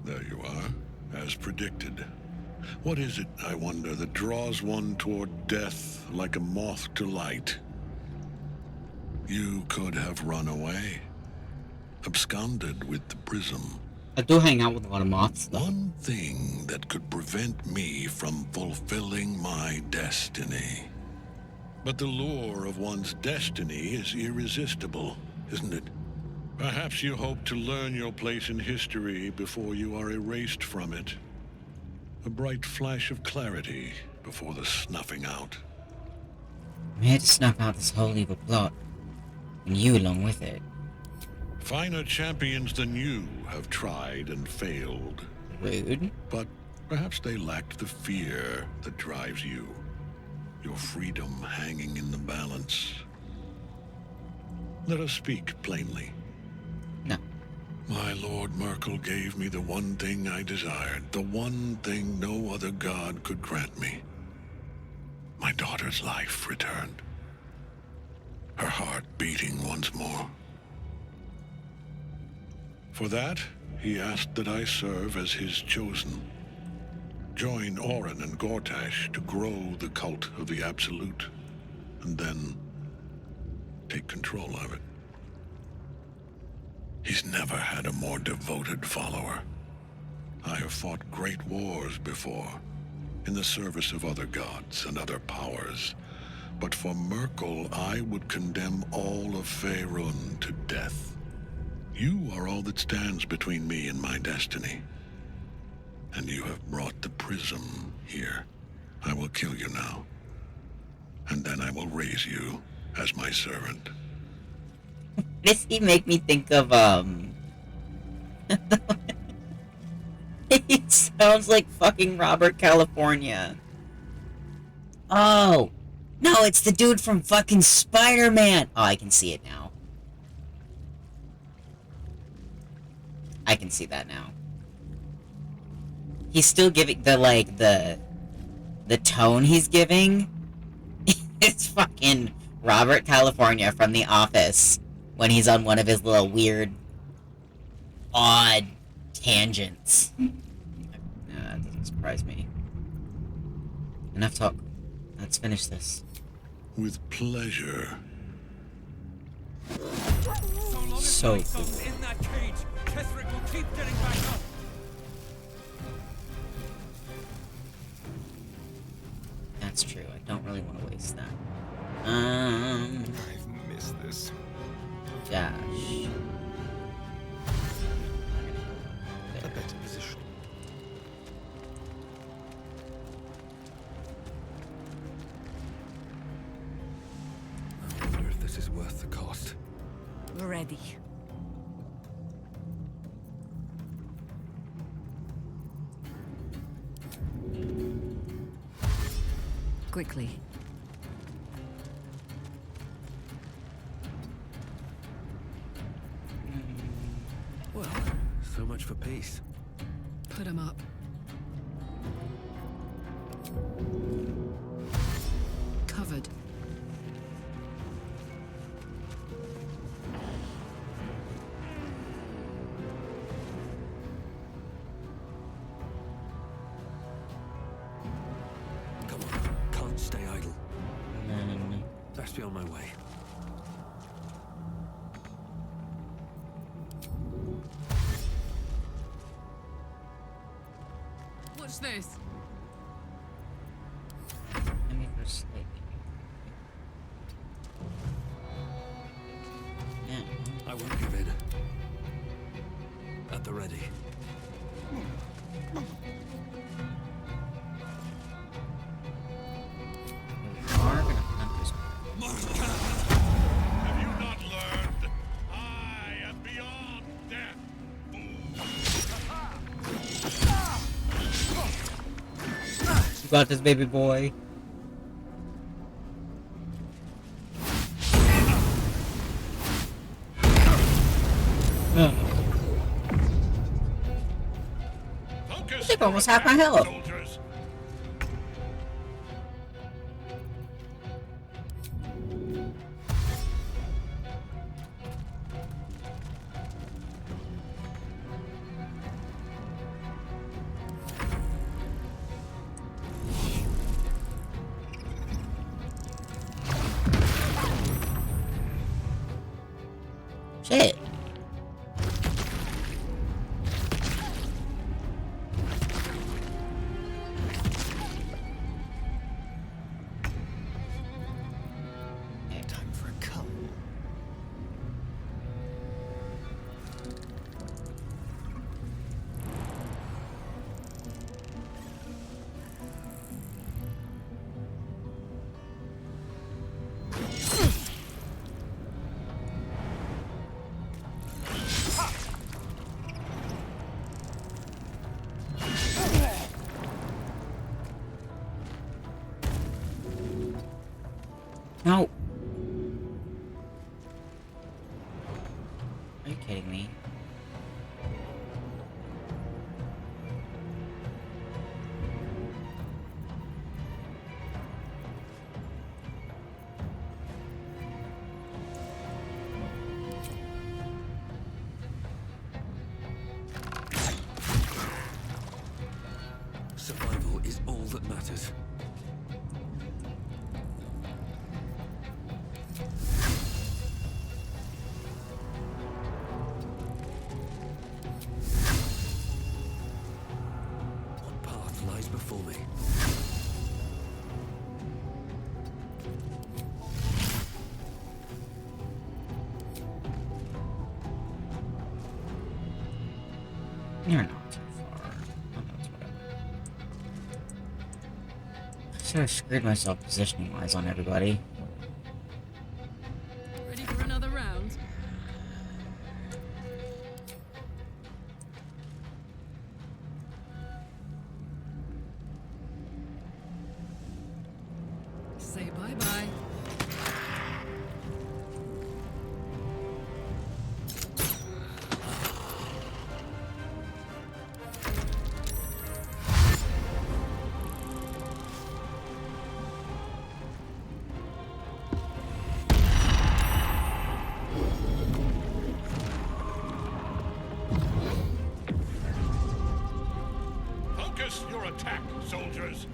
There you are, as predicted. What is it, I wonder, that draws one toward death like a moth to light? You could have run away, absconded with the prism. I do hang out with a lot of moths, though. One thing that could prevent me from fulfilling my destiny. But the lure of one's destiny is irresistible, isn't it? Perhaps you hope to learn your place in history before you are erased from it. A bright flash of clarity before the snuffing out. We had to snuff out this whole evil plot. And you along with it. Finer champions than you have tried and failed. Rude. But perhaps they lacked the fear that drives you. Your freedom hanging in the balance. Let us speak plainly. No. My Lord Merkel gave me the one thing I desired, the one thing no other god could grant me. My daughter's life returned. Her heart beating once more. For that, he asked that I serve as his chosen. Join Orin and Gortash to grow the cult of the Absolute, and then take control of it. He's never had a more devoted follower. I have fought great wars before, in the service of other gods and other powers. But for Merkel, I would condemn all of Faerun to death. You are all that stands between me and my destiny. And you have brought the prism here. I will kill you now. And then I will raise you as my servant. Does he make me think of, He sounds like fucking Robert California. Oh! No, it's the dude from fucking Spider-Man! Oh, I can see it now. I can see that now. He's still giving the tone he's giving. It's fucking Robert California from The Office when he's on one of his little weird, odd tangents. That doesn't surprise me. Enough talk. Let's finish this. With pleasure. So cool. In that cage, Ketheric will keep getting back up. That's true. I don't really want to waste that. I've missed this. Dash. A better position. I wonder if this is worth the cost. Ready. Quickly. Well, so much for peace. Put him up. Covered. Come on, can't stay idle. Best be on my way. What's this? Let me first sleep. Yeah. I won't give in. At the ready. We are gonna hunt this. Have you not learned? I am beyond death. You got this, baby boy. I think I almost half my health. Shit. Time for a cup. No. Are you kidding me? Survival is all that matters. lies before me. You're not too far. Oh, that's whatever. So I screwed myself positioning-wise on everybody. Ready for another round? Say bye-bye. Focus your attack, soldiers.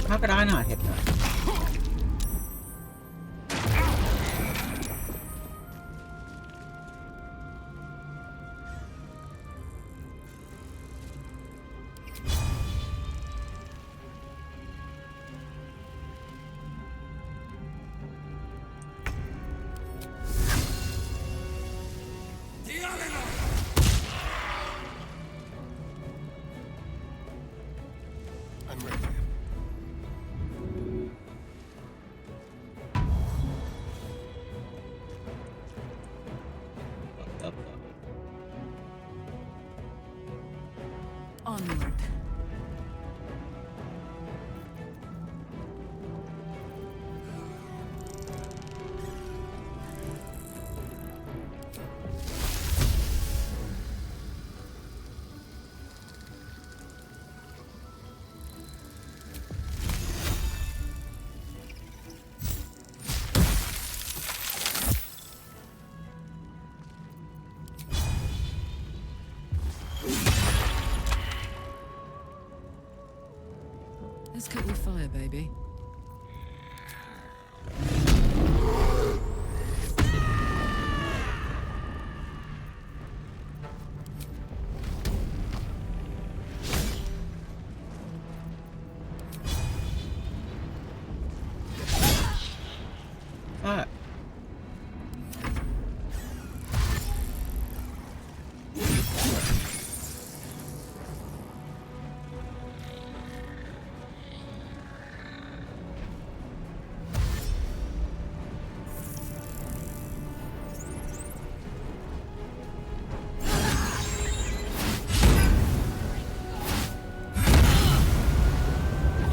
How could I not hit that? I'm ready. Fucked up though. Onward. Let's cut your fire, baby. Fuck.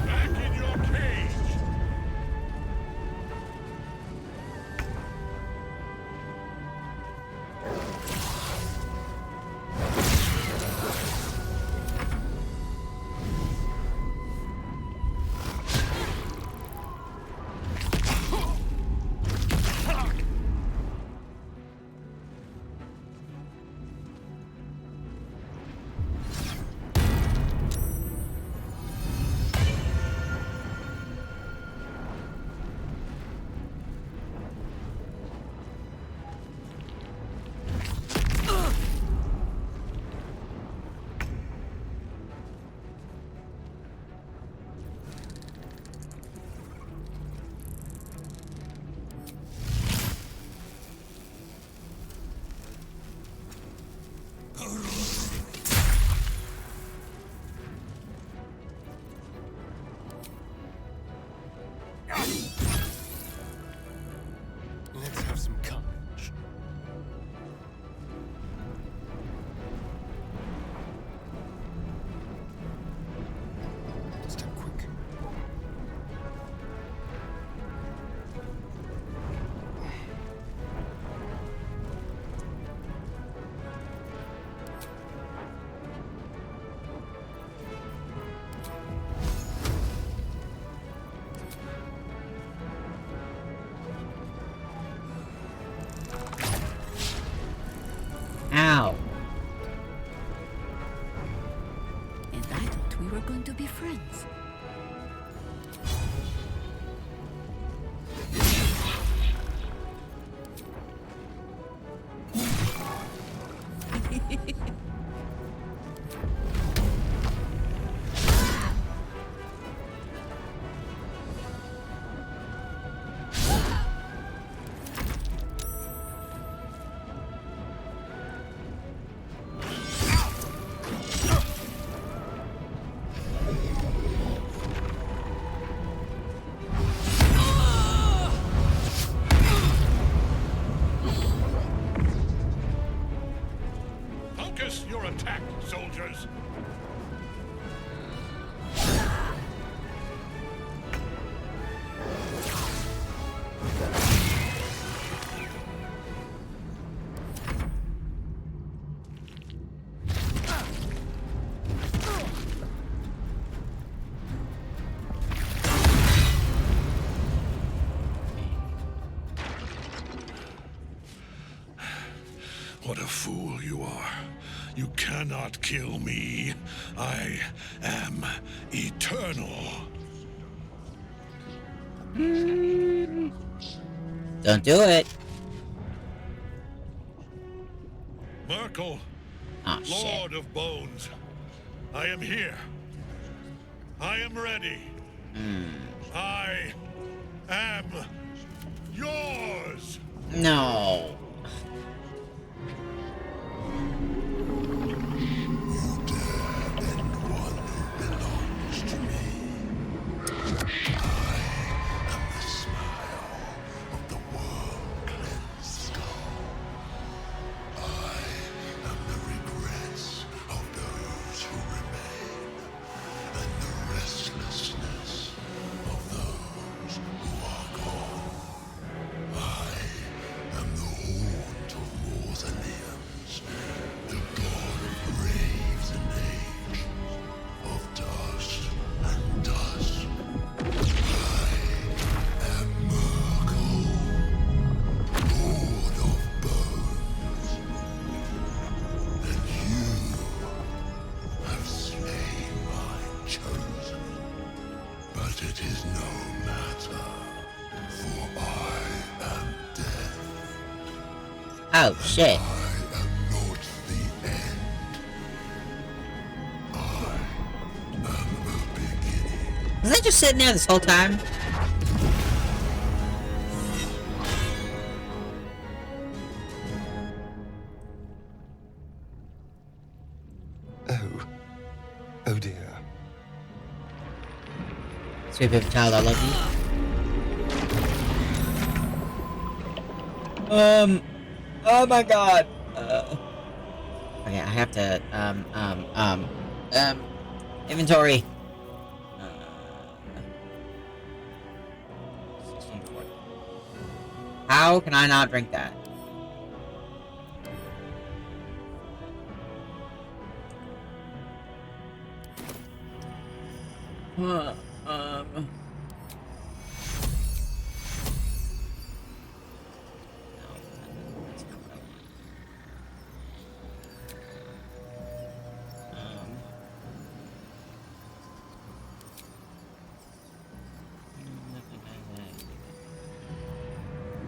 Back in your cage. Let's have some courage. Step quick. Ow. And I thought we were going to be friends. You cannot kill me. I am eternal. Don't do it. Merkel, Oh, shit. Lord of Bones, I am here. I am ready. I am yours. No. Oh, shit. Was I just sitting there this whole time? Oh dear. Sweet baby child, I love you. Oh my god. Okay, I have to, inventory. 1640. How can I not drink that?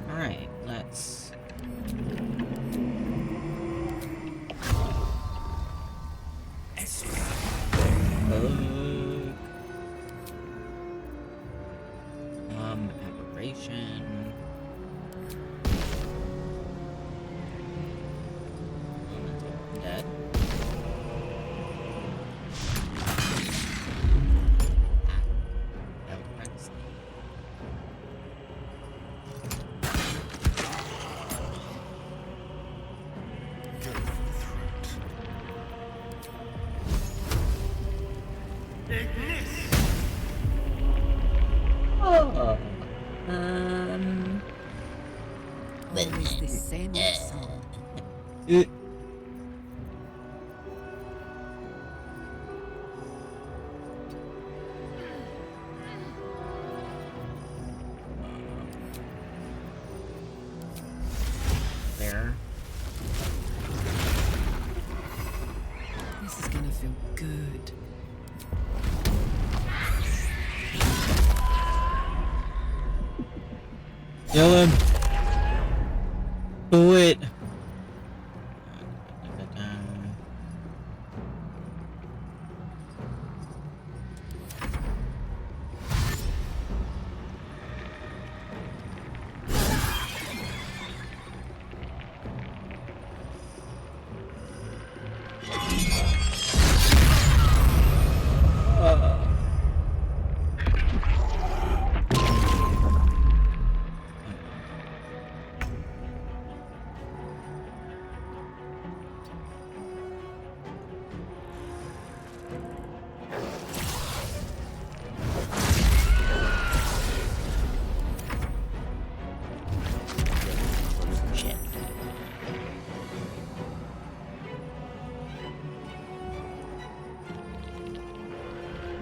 Alright, let's... aberration... Dead. Always the same old song. There. This is gonna feel good. Kill him. Do it.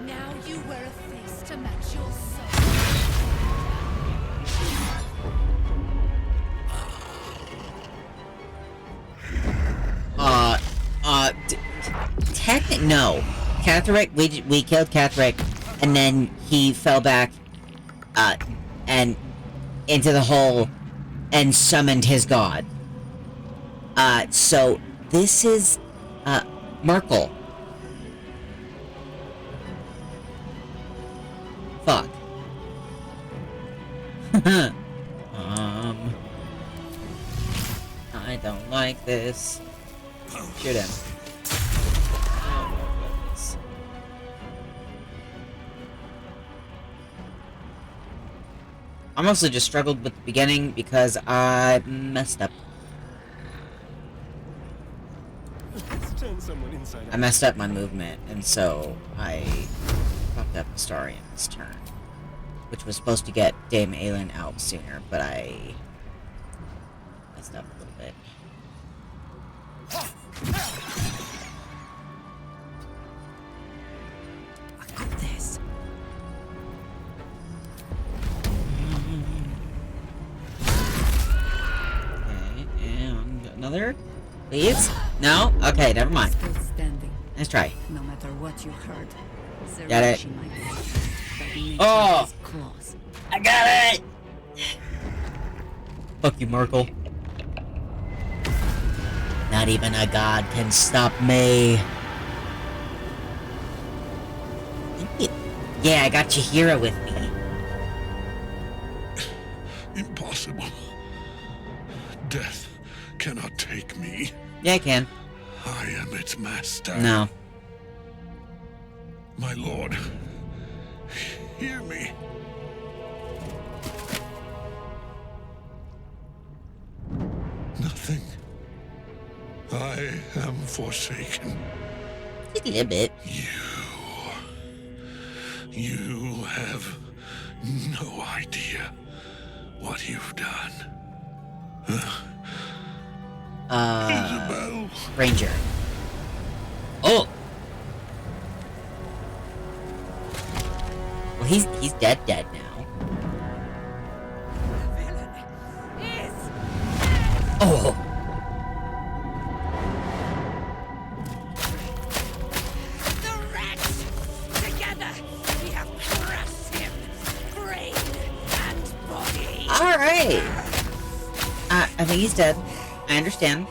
Now you wear a face to match your soul. No. Ketheric, we killed Ketheric, and then he fell back, and into the hole, and summoned his god. So, this is, Merkel. Fuck. I don't like this. Shoot him. I mostly just struggled with the beginning because I messed up. I messed up my movement, and so I fucked up the Starian's turn, which was supposed to get Dame Aelin out sooner, but I messed up a little bit. I got this. Okay, and another, please. No? Okay, never mind. Still standing. Let's try. No matter what you heard. Got it. Zerachi might see, but nature Oh! has claws. I got it! Fuck you, Merkel. Not even a god can stop me. Yeah, I got Chihiro with me. Impossible. Death cannot take me. Yeah, I can. I am its master. No. My lord, hear me. Nothing. I am forsaken. Just a little bit. You have no idea what you've done. Isabel. Ranger. Oh! Well, he's dead now. Oh! The rats! Together, we have crushed him, brain and body. Alright! I think he's dead. I understand.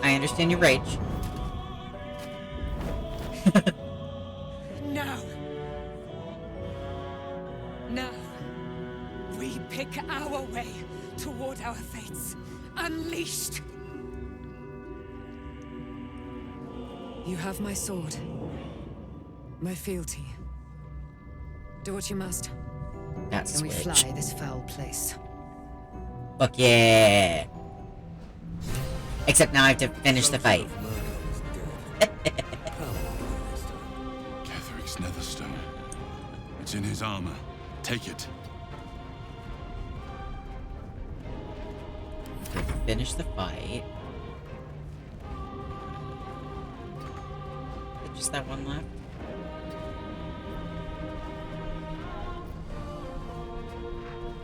I understand your rage. Now. Now. We pick our way toward our fates. Unleashed. You have my sword. My fealty. Do what you must. That's and we switch. fly this foul place. Fuck yeah! Except now I have to finish the fight. Ketheric's netherstone. It's in his armor. Take it. To finish the fight. Is it just that one left?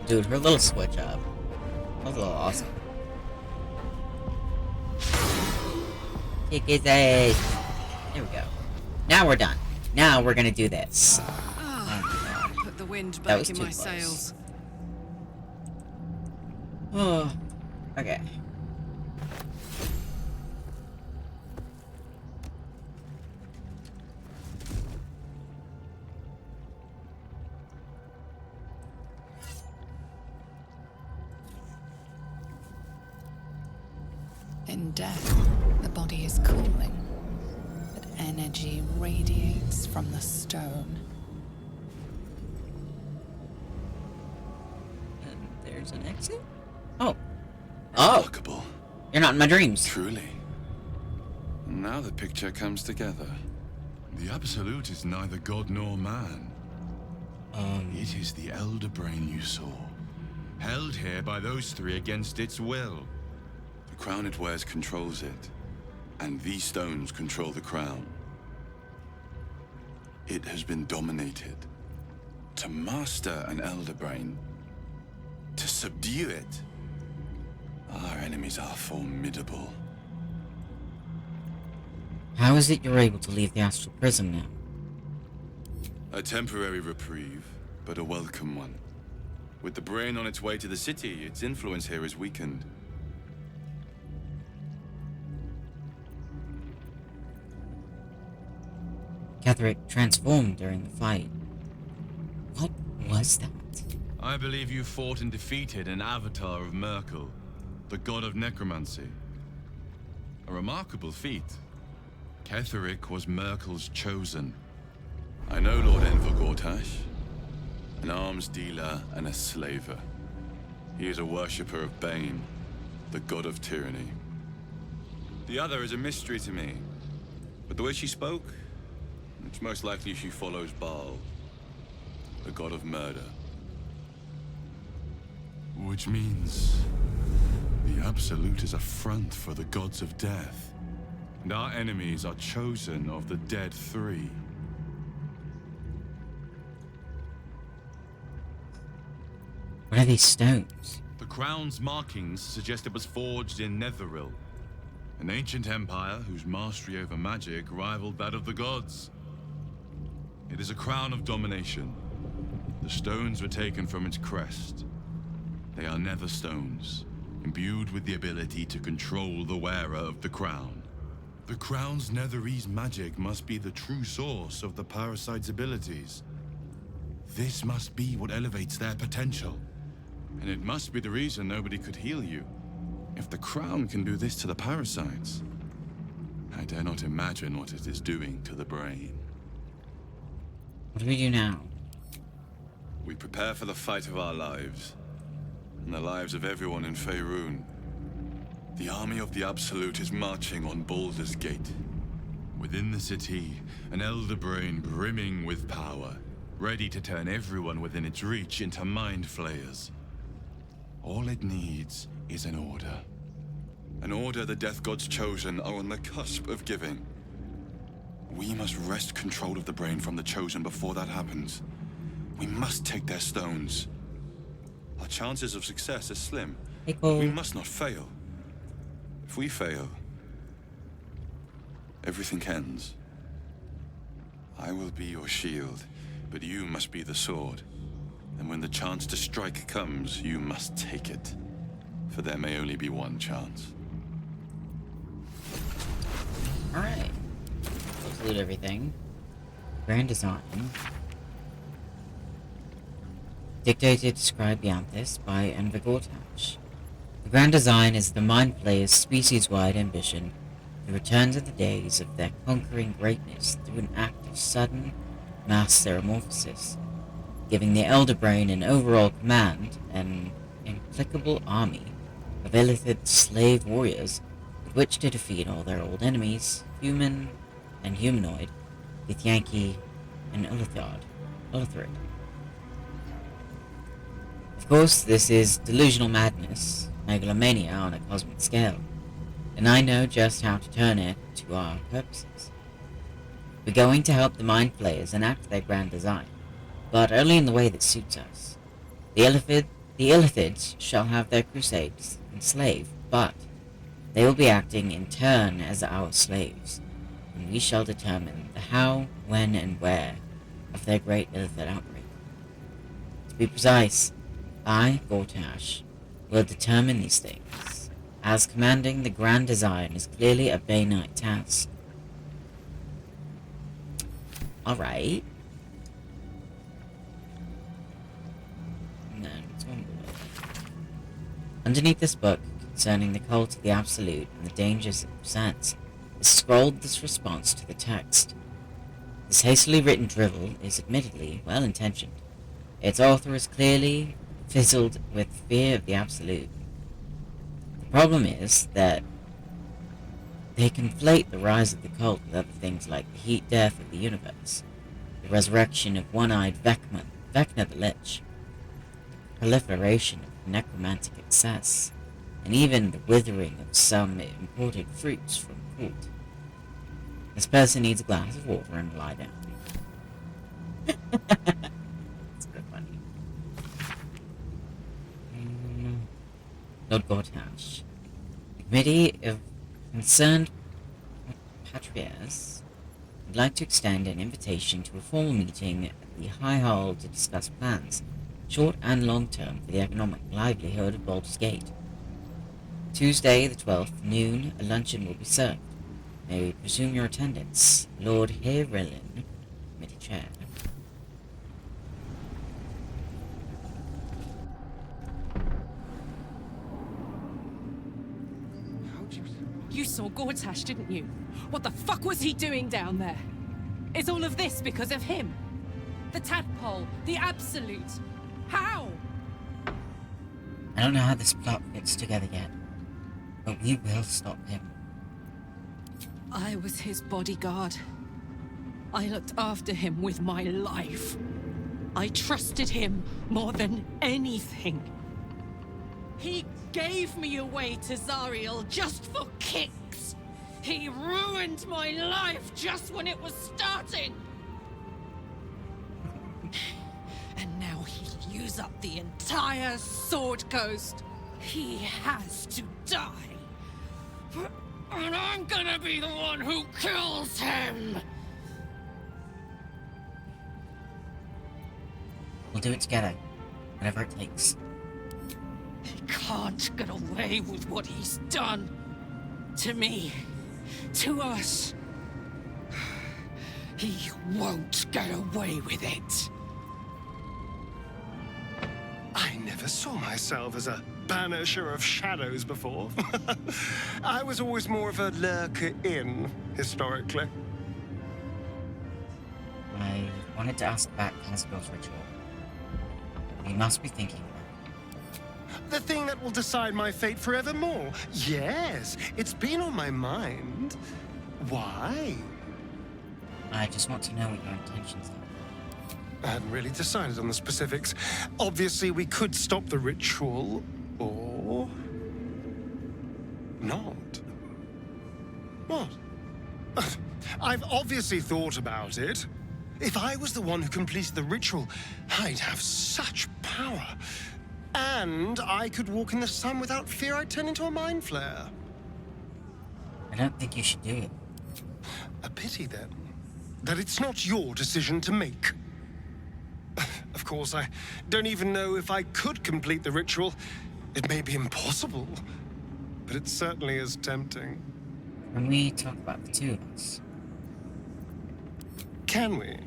Dude, her little switch up. That was a little awesome. Kick his ass. There we go. Now we're done. Now we're gonna do this. Put the wind That back was in too my close. sails. Oh. Okay. In death, the body is cooling, but energy radiates from the stone. And there's an exit? Oh. Oh! Remarkable. You're not in my dreams. Truly. Now the picture comes together. The Absolute is neither god nor man. It is the Elder Brain you saw, held here by those three against its will. The crown it wears controls it, and these stones control the crown. It has been dominated. To master an Elder Brain, to subdue it, our enemies are formidable. How is it you're able to leave the astral prison now? A temporary reprieve, but a welcome one. With the brain on its way to the city, its influence here is weakened. Ketheric transformed during the fight. What was that? I believe you fought and defeated an avatar of Merkel, the god of necromancy. A remarkable feat. Ketheric was Merkel's chosen. I know Lord Enver Gortash, an arms dealer and a slaver. He is a worshipper of Bane, the god of tyranny. The other is a mystery to me, but the way she spoke, it's most likely she follows Baal, the god of murder. Which means the Absolute is a front for the gods of death, and our enemies are chosen of the dead three. What are these stones? The crown's markings suggest it was forged in Netheril, an ancient empire whose mastery over magic rivaled that of the gods. It is a crown of domination. The stones were taken from its crest. They are nether stones, imbued with the ability to control the wearer of the crown. The crown's netherese magic must be the true source of the parasite's abilities. This must be what elevates their potential. And it must be the reason nobody could heal you. If the crown can do this to the parasites, I dare not imagine what it is doing to the brain. What do we do now? We prepare for the fight of our lives, and the lives of everyone in Faerun. The army of the Absolute is marching on Baldur's Gate. Within the city, an elder brain brimming with power, ready to turn everyone within its reach into mind flayers. All it needs is an order. An order the Death God's chosen are on the cusp of giving. We must wrest control of the brain from the chosen before that happens. We must take their stones. Our chances of success are slim. But we must not fail. If we fail, everything ends. I will be your shield, but you must be the sword. And when the chance to strike comes, you must take it. For there may only be one chance. Alright. Include everything. Grand design. Dictated described the Anthis by Enver Gortash. The grand design is the mind player's species-wide ambition to return to the days of their conquering greatness through an act of sudden mass metamorphosis, giving the Elder Brain an overall command, an implacable army of illithid slave warriors with which to defeat all their old enemies, human and humanoid, Githyanki and Ullithrid. Of course, this is delusional madness, megalomania on a cosmic scale, and I know just how to turn it to our purposes. We're going to help the mind flayers enact their grand design, but only in the way that suits us. The Illithids shall have their crusades enslaved, but they will be acting in turn as our slaves, and we shall determine the how, when, and where of their great Illithid outbreak. To be precise, I, Gortash, will determine these things, as commanding the grand design is clearly a Bainite task. Alright. No, it's one more. Underneath this book, concerning the cult of the Absolute and the dangers it presents, is scrolled this response to the text. This hastily written drivel is admittedly well-intentioned. Its author is clearly fizzled with fear of the Absolute. The problem is that they conflate the rise of the cult with other things like the heat death of the universe, the resurrection of one-eyed Vecna the Lich, the proliferation of necromantic excess, and even the withering of some imported fruits from Court. This person needs a glass of water and lie down. It's good funny. Lord Gortash. The Committee of Concerned Patrias, I'd like to extend an invitation to a formal meeting at the High Hall to discuss plans, short and long term, for the economic livelihood of Baldur's Gate. Tuesday, the 12th, noon, a luncheon will be served. May we presume your attendance, Lord Hayrellin, Committee Chair. You saw Gortash, didn't you? What the fuck was he doing down there? Is all of this because of him? The tadpole, the absolute. How? I don't know how this plot fits together yet, but we will stop him. I was his bodyguard. I looked after him with my life. I trusted him more than anything. He gave me away to Zariel just for kicks. He ruined my life just when it was starting. And now he'll use up the entire Sword Coast. He has to die. And I'm gonna be the one who kills him! We'll do it together, whatever it takes. He can't get away with what he's done. To me. To us. He won't get away with it. I never saw myself as a banisher of shadows before. I was always more of a lurker-in, historically. I wanted to ask about Casgill's ritual. We must be thinking about it. The thing that will decide my fate forevermore. Yes, it's been on my mind. Why? I just want to know what your intentions are. I hadn't really decided on the specifics. Obviously, we could stop the ritual, or not. What? I've obviously thought about it. If I was the one who completed the ritual, I'd have such power. And I could walk in the sun without fear I'd turn into a mind flare. I don't think you should do it. A pity, then, that it's not your decision to make. Of course, I don't even know if I could complete the ritual. It may be impossible, but it certainly is tempting. Can we talk about the two of us? Can we?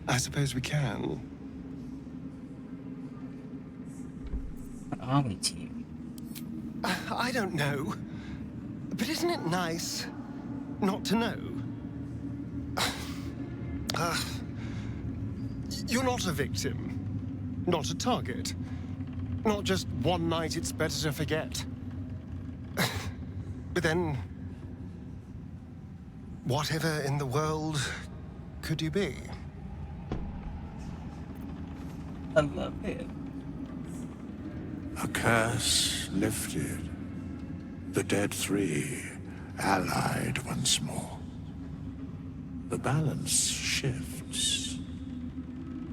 I suppose we can. What are we to you? I don't know. But isn't it nice not to know? You're not a victim. Not a target. Not just one night it's better to forget. But then, whatever in the world could you be? I love him. A curse lifted. The dead three allied once more. The balance shifts.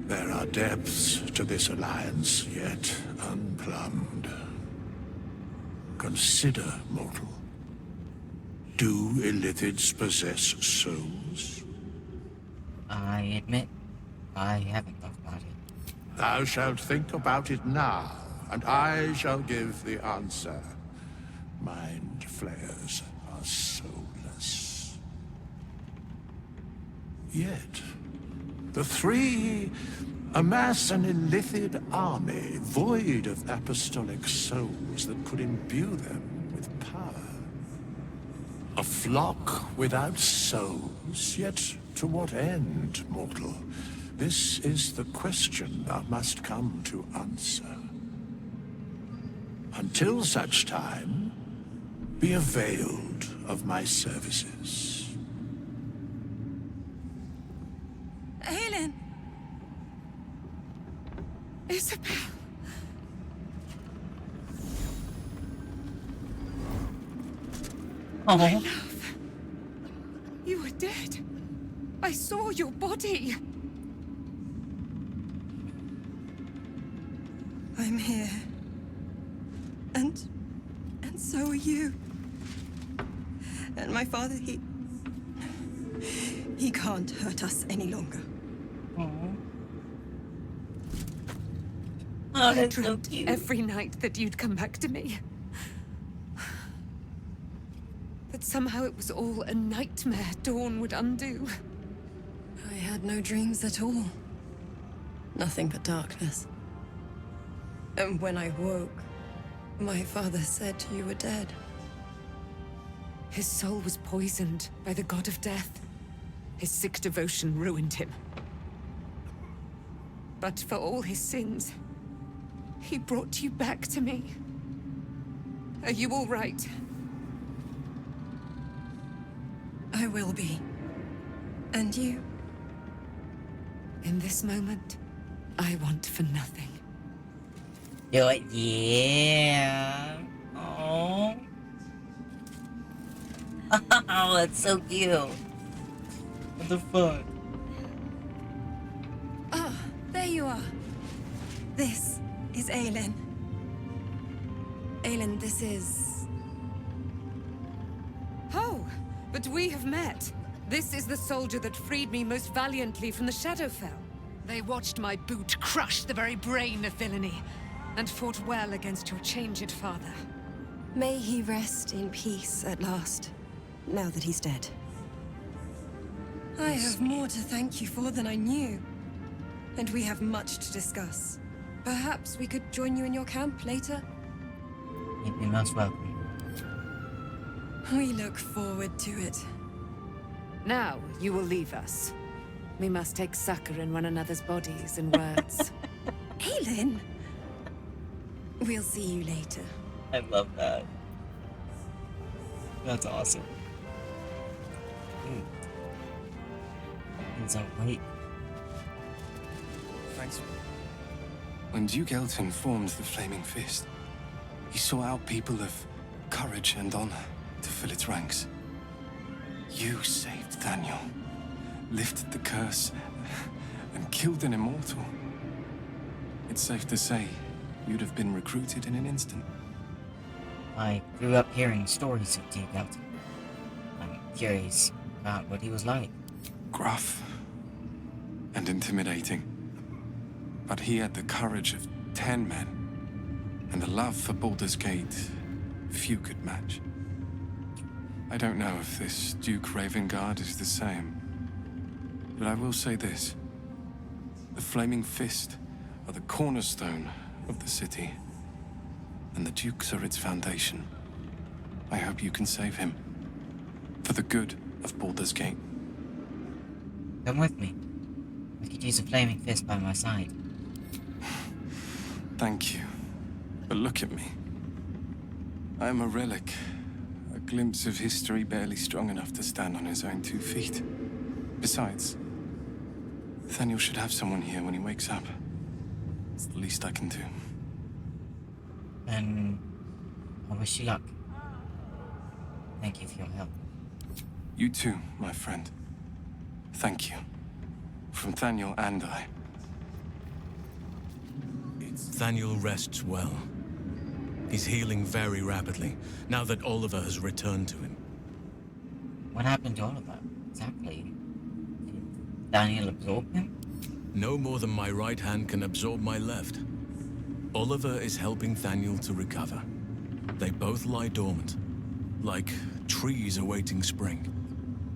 There are depths to this alliance yet unplumbed. Consider, mortal. Do Illithids possess souls? I admit, I haven't thought about it. Thou shalt think about it now, and I shall give the answer. Mind flayers are soulless. Yet, the three amass an Illithid army void of apostolic souls that could imbue them with power. A flock without souls, yet to what end, mortal? This is the question thou must come to answer. Until such time, be availed of my services. Aelin! Isabel! Oh. My love! You were dead. I saw your body. I'm here. And so are you. And my father, He can't hurt us any longer. I dreamt every night that you'd come back to me. That somehow it was all a nightmare Dawn would undo. I had no dreams at all. Nothing but darkness. And when I woke, my father said you were dead. His soul was poisoned by the god of death. His sick devotion ruined him. But for all his sins, he brought you back to me. Are you all right? I will be. And you? In this moment, I want for nothing. Do it, yeah. Oh. Oh, that's so cute. What the fuck? Ah, there you are. This is Aelin. Aelin, this is... Oh, but we have met. This is the soldier that freed me most valiantly from the Shadowfell. They watched my boot crush the very brain of villainy, and fought well against your changed father. May he rest in peace at last, now that he's dead. I have more to thank you for than I knew. And we have much to discuss. Perhaps we could join you in your camp later? You'd be most welcome. We look forward to it. Now, you will leave us. We must take succor in one another's bodies and words. Aelin! We'll see you later. I love that. That's awesome. He's awake. Thanks. When Duke Elton formed the Flaming Fist, he sought out people of courage and honor to fill its ranks. You saved Daniel, lifted the curse, and killed an immortal. It's safe to say you'd have been recruited in an instant. I grew up hearing stories of Duke Elton. I'm curious about what he was like. Gruff and intimidating. But he had the courage of 10 men, and a love for Baldur's Gate few could match. I don't know if this Duke Ravengard is the same, but I will say this. The Flaming Fist are the cornerstone of the city, and the Dukes are its foundation. I hope you can save him, for the good of Baldur's Gate. Come with me. I could use a flaming fist by my side. Thank you. But look at me. I am a relic. A glimpse of history barely strong enough to stand on his own 2 feet. Besides, Nathaniel should have someone here when he wakes up. It's the least I can do. Then I wish you luck. Thank you for your help. You too, my friend. Thank you. From Nathaniel and I. Nathaniel rests well. He's healing very rapidly, now that Oliver has returned to him. What happened to Oliver, exactly? Did Daniel absorb him? No more than my right hand can absorb my left. Oliver is helping Nathaniel to recover. They both lie dormant, like trees awaiting spring.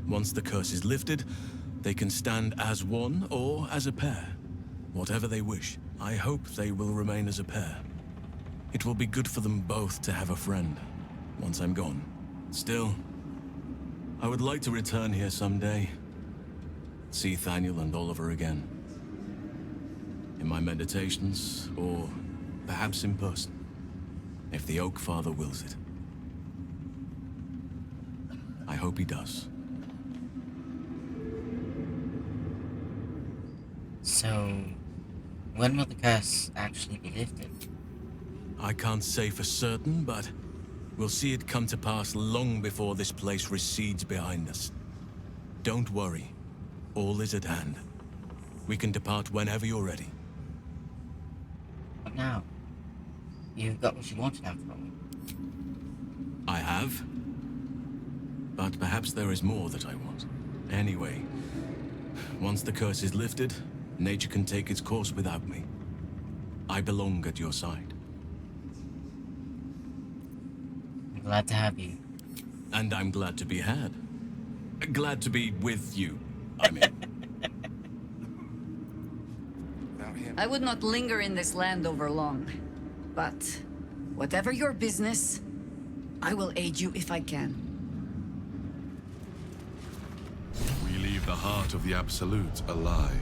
Once the curse is lifted, they can stand as one or as a pair. Whatever they wish, I hope they will remain as a pair. It will be good for them both to have a friend, once I'm gone. Still, I would like to return here someday. See Nathaniel and Oliver again. In my meditations, or perhaps in person, if the Oak Father wills it. I hope he does. So, when will the curse actually be lifted? I can't say for certain, but we'll see it come to pass long before this place recedes behind us. Don't worry. All is at hand. We can depart whenever you're ready. But now, you've got what you wanted after all. I have. But perhaps there is more that I want. Anyway, once the curse is lifted, nature can take its course without me. I belong at your side. I'm glad to have you. And I'm glad to be had. Glad to be with you, I mean. I would not linger in this land over long. But whatever your business, I will aid you if I can. We leave the heart of the Absolute alive,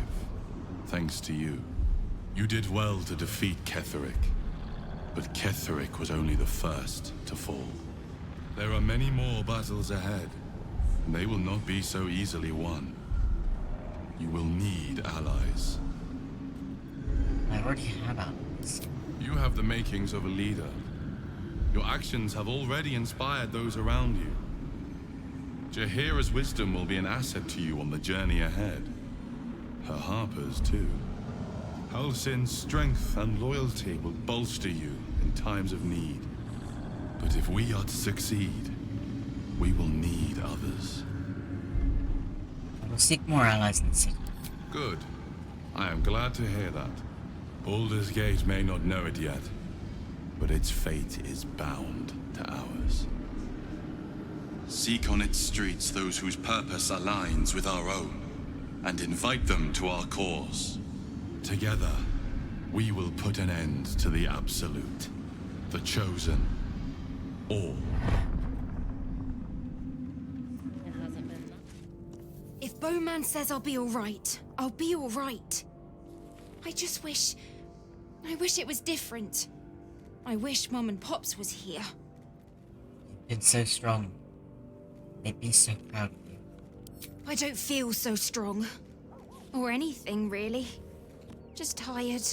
thanks to you. You did well to defeat Ketheric, but Ketheric was only the first to fall. There are many more battles ahead, and they will not be so easily won. You will need allies. I already have allies. You have the makings of a leader. Your actions have already inspired those around you. Jaheira's wisdom will be an asset to you on the journey ahead. Her Harper's too. Halsin's strength and loyalty will bolster you in times of need. But if we are to succeed, we will need others. I will seek more allies in the city. Good. I am glad to hear that. Baldur's Gate may not know it yet, but its fate is bound to ours. Seek on its streets those whose purpose aligns with our own, and invite them to our cause. Together, we will put an end to the Absolute, the Chosen, all. If Bowman says I'll be alright, I'll be alright. I just wish it was different. I wish Mom and Pops was here. You've been so strong. They'd be so proud of you. I don't feel so strong. Or anything, really. Just tired.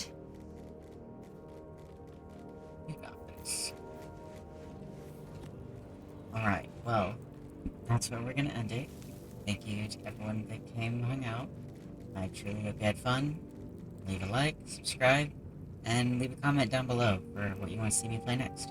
You got this. Alright, well, that's where we're gonna end it. Thank you to everyone that came and hung out. I truly hope you had fun. Leave a like, subscribe, and leave a comment down below for what you want to see me play next.